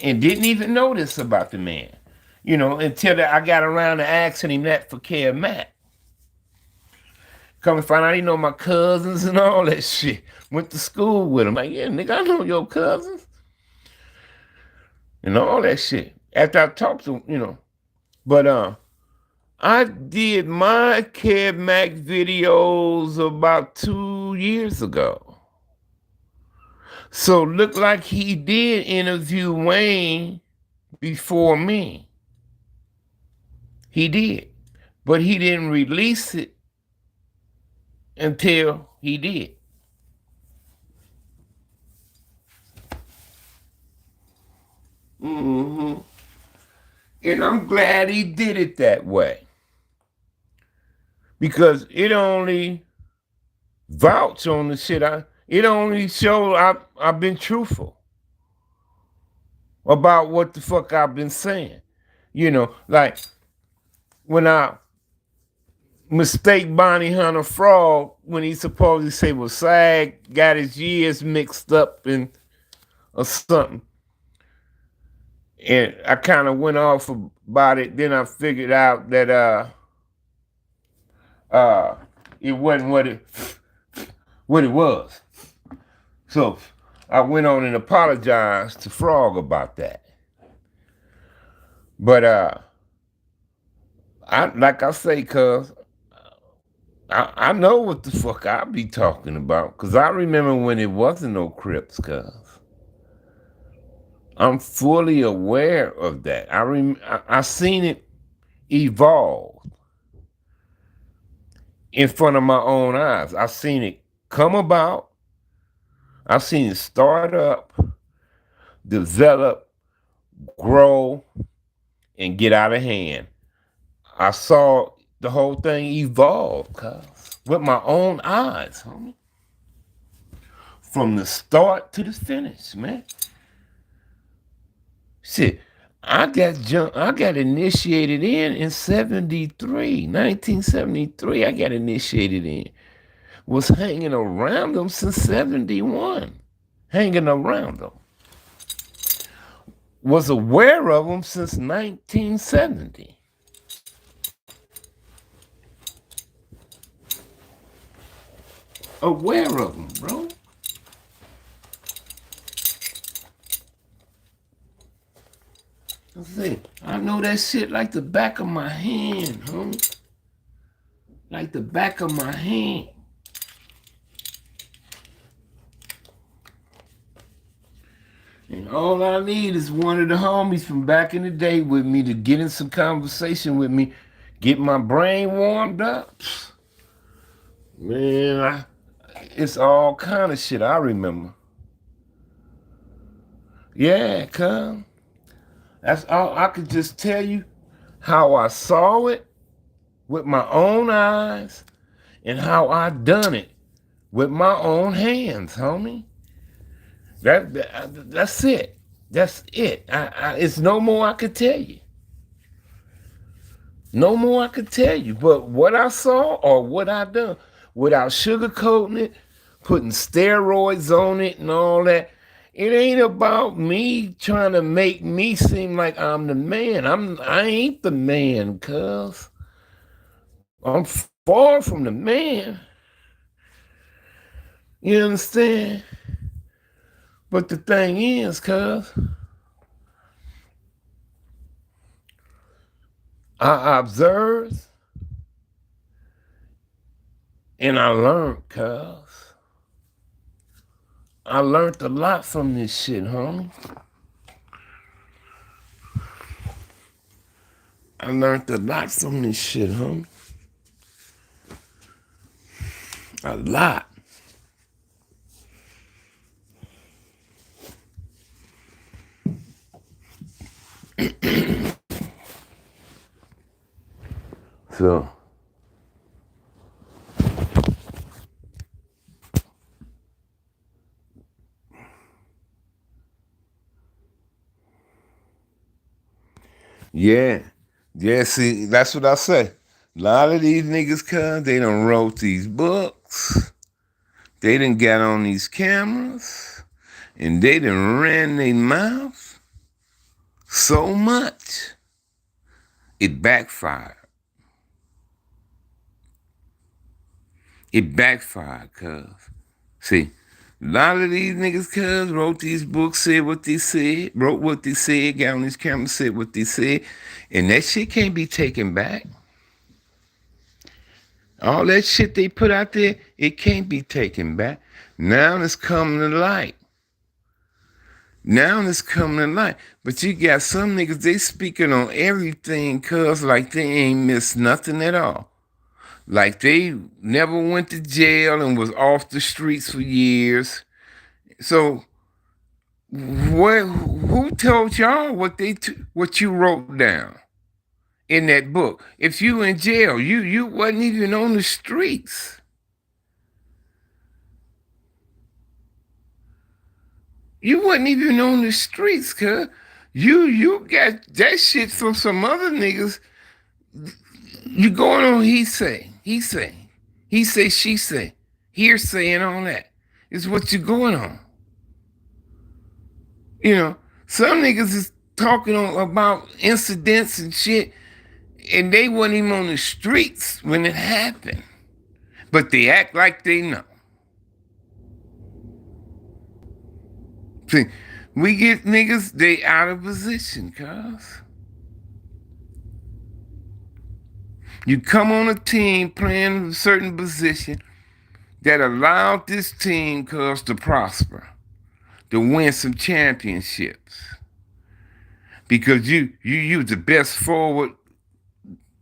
and didn't even know this about the man, until I got around to asking him that for Kev Mack. Come and find out he know my cousins and all that shit. Went to school with him. Like, yeah, nigga, I know your cousins. And all that shit. After I talked to him, But I did my Kev Mack videos about 2 years ago. So looked like he did interview Wayne before me. He did. But he didn't release it until he did. Mm-hmm. And I'm glad he did it that way. Because it only vouch on the shit. It only show I've been truthful about what the fuck I've been saying. Like when I mistake Bounty Hunter Frog when he supposedly say, well, Sag got his years mixed up and or something. And I kind of went off about it. Then I figured out that uh it wasn't what it was. So I went on and apologized to Frog about that. But I like I say, cuz I know what the fuck I be talking about. Cause I remember when it wasn't no Crips, cuz I'm fully aware of that. I seen it evolve in front of my own eyes. I seen it come about. I seen it start up, develop, grow, and get out of hand. I saw the whole thing evolve, cuz, with my own eyes, homie. From the start to the finish, man. Shit, I got initiated in 73, 1973. I got initiated in. Was hanging around them since 71. Hanging around them. Was aware of them since 1970. Aware of them, bro. I know that shit like the back of my hand, homie. Like the back of my hand. And all I need is one of the homies from back in the day with me to get in some conversation with me, get my brain warmed up. Man, it's all kind of shit I remember. Yeah, cuz. That's all I could just tell you how I saw it with my own eyes and how I done it with my own hands, homie. That's it. That's it. It's no more I could tell you. No more I could tell you. But what I saw or what I done without sugarcoating it, putting steroids on it and all that, it ain't about me trying to make me seem like I'm the man. I ain't the man, cuz. I'm far from the man. You understand? But the thing is, cuz, I observed and I learned, cuz. I learned a lot from this shit, homie. I learned a lot from this shit, homie. A lot. So, yeah. Yeah, see, that's what I say. A lot of these niggas, cuz, they done wrote these books. They done got on these cameras. And they done ran their mouth so much, it backfired. It backfired, cuz. See, a lot of these niggas, cuz, wrote these books, said what they said, wrote what they said, got on these cameras, said what they said, and that shit can't be taken back. All that shit they put out there, it can't be taken back. Now it's coming to light. Now it's coming to light. But you got some niggas, they speaking on everything, cuz, like they ain't missed nothing at all. Like they never went to jail and was off the streets for years. So who told y'all what you wrote down in that book? If you in jail, you wasn't even on the streets. You wasn't even on the streets, cuz. You got that shit from some other niggas. You going on he say, she say, hearsay and all that. Is what you going on. You know, some niggas is talking about incidents and shit, and they wasn't even on the streets when it happened. But they act like they know. See, we get niggas, they out of position, cuz. You come on a team playing a certain position that allowed this team, cuz, to prosper, to win some championships. Because you was the best forward,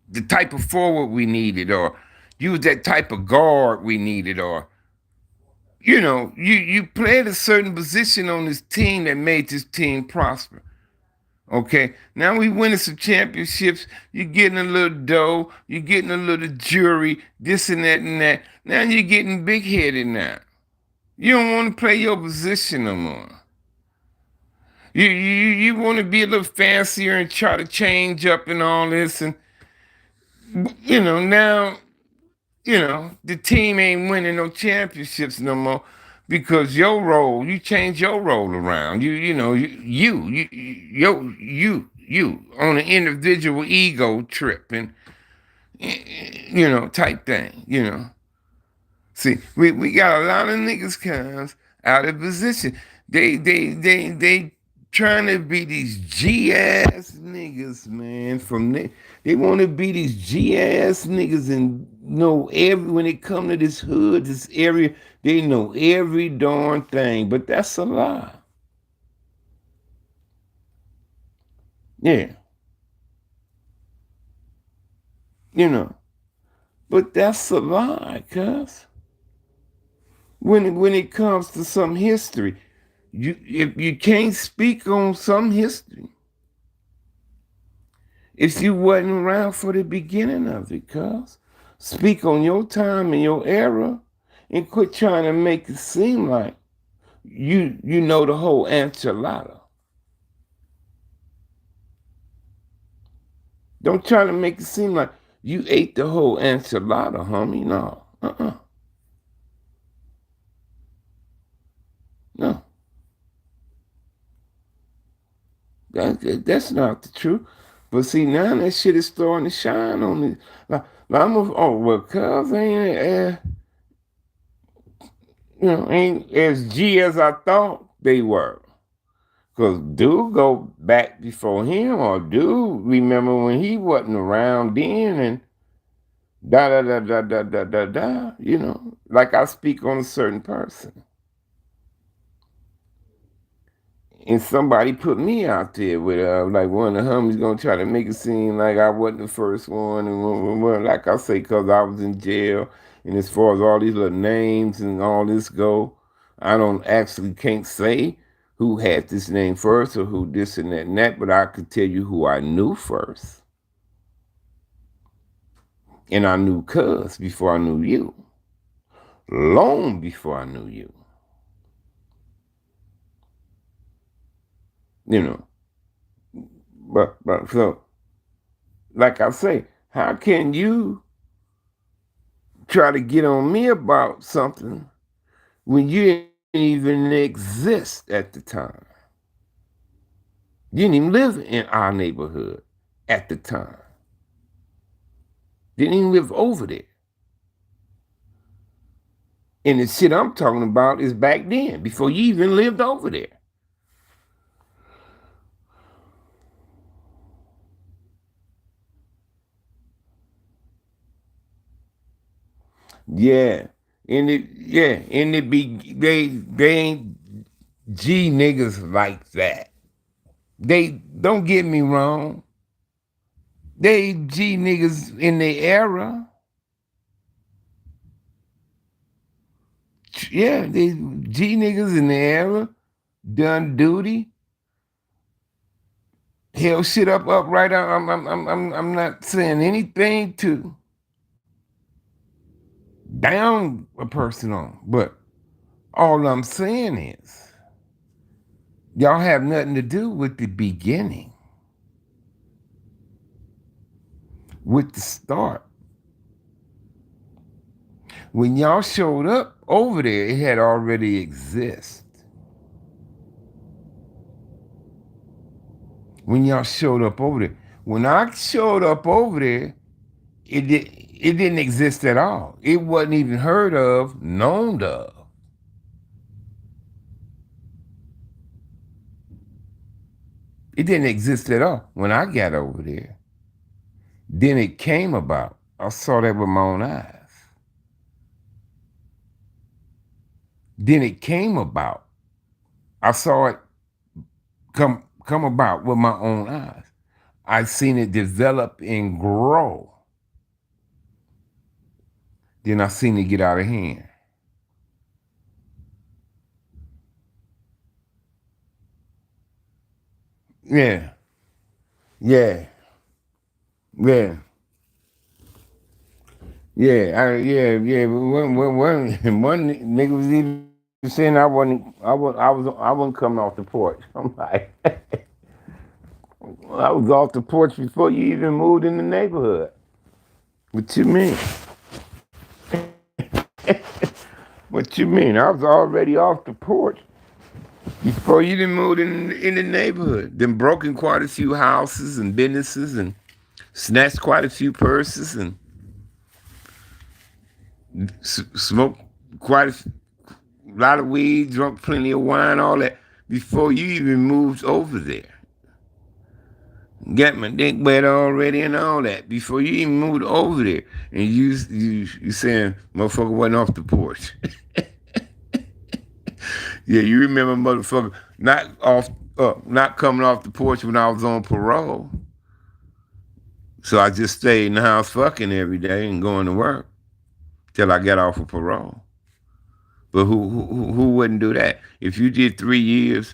the type of forward we needed, or you was that type of guard we needed, or you played a certain position on this team that made this team prosper. Okay, now we winning some championships. You're getting a little dough. You're getting a little jury. This and that and that. Now you're getting big headed. Now you don't want to play your position no more. You want to be a little fancier and try to change up and all this, and now the team ain't winning no championships no more because your role, you change your role around. You on an individual ego trip and type thing. See, we got a lot of niggas comes out of position. They trying to be these G ass niggas, man. They want to be these G ass niggas and know every when it come to this hood, this area, they know every darn thing. But that's a lie. Yeah, you know. But that's a lie, cuz. When it comes to some history, if you can't speak on some history, if you wasn't around for the beginning of it, cuz speak on your time and your era and quit trying to make it seem like you know the whole enchilada. Don't try to make it seem like you ate the whole enchilada, homie. No. No. That's not the truth. But see, now that shit is starting to shine on me. Well, cuz ain't as G as I thought they were. Cause dude go back before him, or dude remember when he wasn't around then, and da da da da da da da da. Like I speak on a certain person. And somebody put me out there with like one of the homies gonna try to make it seem like I wasn't the first one, and like I say, cause I was in jail, and as far as all these little names and all this go, I don't actually can't say who had this name first or who this and that, but I could tell you who I knew first, and I knew cuz before I knew you, long before I knew you, you know. But so like I say, how can you try to get on me about something when you didn't even exist at the time? You didn't even live in our neighborhood at the time. Didn't even live over there. And the shit I'm talking about is back then, before you even lived over there. Yeah. And it be they ain't G niggas like that. They don't get me wrong. They G niggas in the era. Yeah, they G niggas in the era done duty, held shit up upright. I'm not saying anything to down a person on, but all I'm saying is y'all have nothing to do with the beginning, with the start. When y'all showed up over there, it had already existed. when y'all showed up over there. When I showed up over there, it didn't exist at all. It wasn't even heard of, known of. It didn't exist at all when I got over there. Then it came about. I saw that with my own eyes. Then it came about. I saw it come about with my own eyes. I seen it develop and grow. Then I seen it get out of hand. Yeah, yeah, yeah, yeah. One nigga was even saying I wasn't coming off the porch. I'm like, I was off the porch before you even moved in the neighborhood. What you mean? What you mean? I was already off the porch before you didn't move in the neighborhood. Then broken quite a few houses and businesses and snatched quite a few purses and smoked quite a lot of weed, drunk plenty of wine, all that before you even moved over there. Got my dick wet already and all that before you even moved over there. And you saying motherfucker wasn't off the porch. Yeah, you remember motherfucker not coming off the porch when I was on parole. So I just stayed in the house fucking every day and going to work till I got off of parole. But who wouldn't do that? If you did 3 years,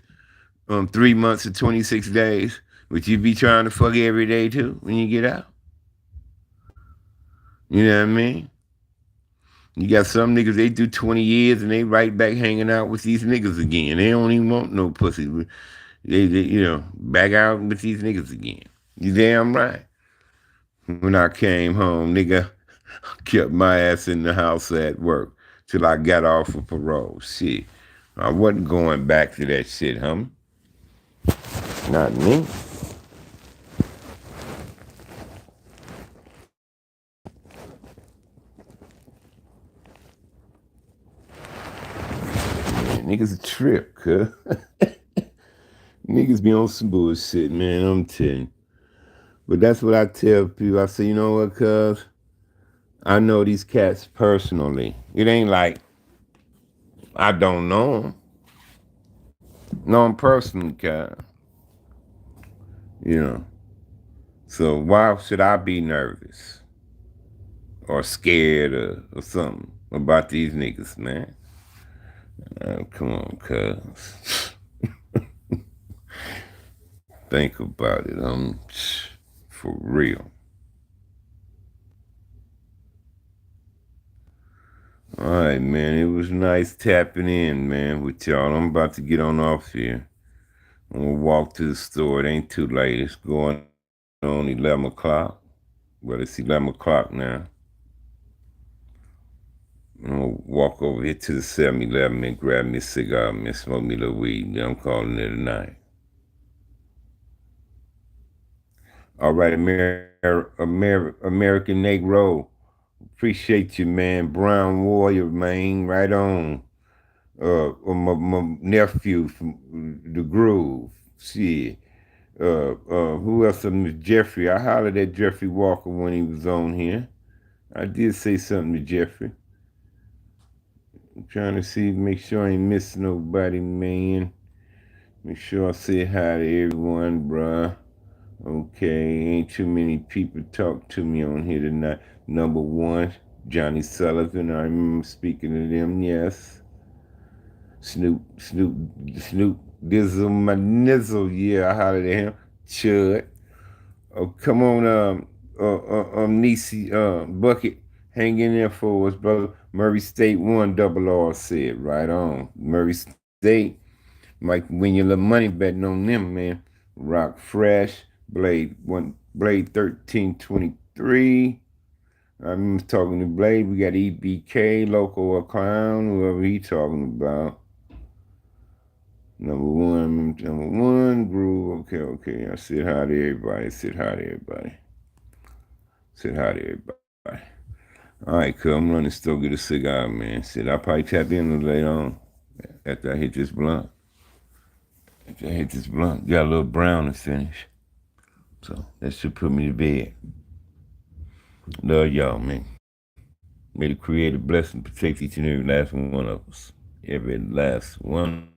3 months and 26 days, would you be trying to fuck every day too when you get out? You know what I mean? You got some niggas, they do 20 years and they right back hanging out with these niggas again. They don't even want no pussy. They back out with these niggas again. You damn right. When I came home, nigga, kept my ass in the house at work till I got off of parole. Shit. I wasn't going back to that shit, huh? Not me. Man, niggas a trip, cuz. Niggas be on some bullshit, man, I'm telling you. But that's what I tell people. I say, you know what, cuz? I know these cats personally. It ain't like I don't know them. Know them personally, cuz. You know. So why should I be nervous or scared or something about these niggas, man? Come on, cuz. Think about it. I'm for real. All right, man. It was nice tapping in, man, with y'all. I'm about to get on off here. I'm gonna walk to the store. It ain't too late. It's going on 11 o'clock. Well, it's 11 o'clock now. I'm gonna walk over here to the 7-Eleven and grab me a cigar and smoke me a little weed. I'm calling it a night. All right, American Negro. Appreciate you, man. Brown Warrior, man. Right on. My nephew from the Groove. Shit. Who else? Miss Jeffrey. I hollered at Jeffrey Walker when he was on here. I did say something to Jeffrey. I'm trying to see, make sure I ain't missing nobody, man. Make sure I say hi to everyone, bruh. Okay, ain't too many people talk to me on here tonight. Number one, Johnny Sullivan. I remember speaking to them, yes. Snoop, Dizzle, my nizzle. Yeah, I hollered at him. Chud. Oh, come on, Nisi, Bucket. Hang in there for us, brother. Murray State 1 double R said, right on. Murray State. Might win your little money betting on them, man. Rock Fresh, Blade 1323. I'm talking to Blade. We got EBK, Local or Clown, whoever he talking about. Number one groove. Okay. I said hi to everybody. Said hi to everybody. Said hi to everybody. All right, cuz I'm running to still get a cigar, man. Said I'll probably tap in later on after I hit this blunt. After I hit this blunt, got a little brown to finish. So that should put me to bed. Love y'all, man. May the Creator bless and protect each and every last one of us. Every last one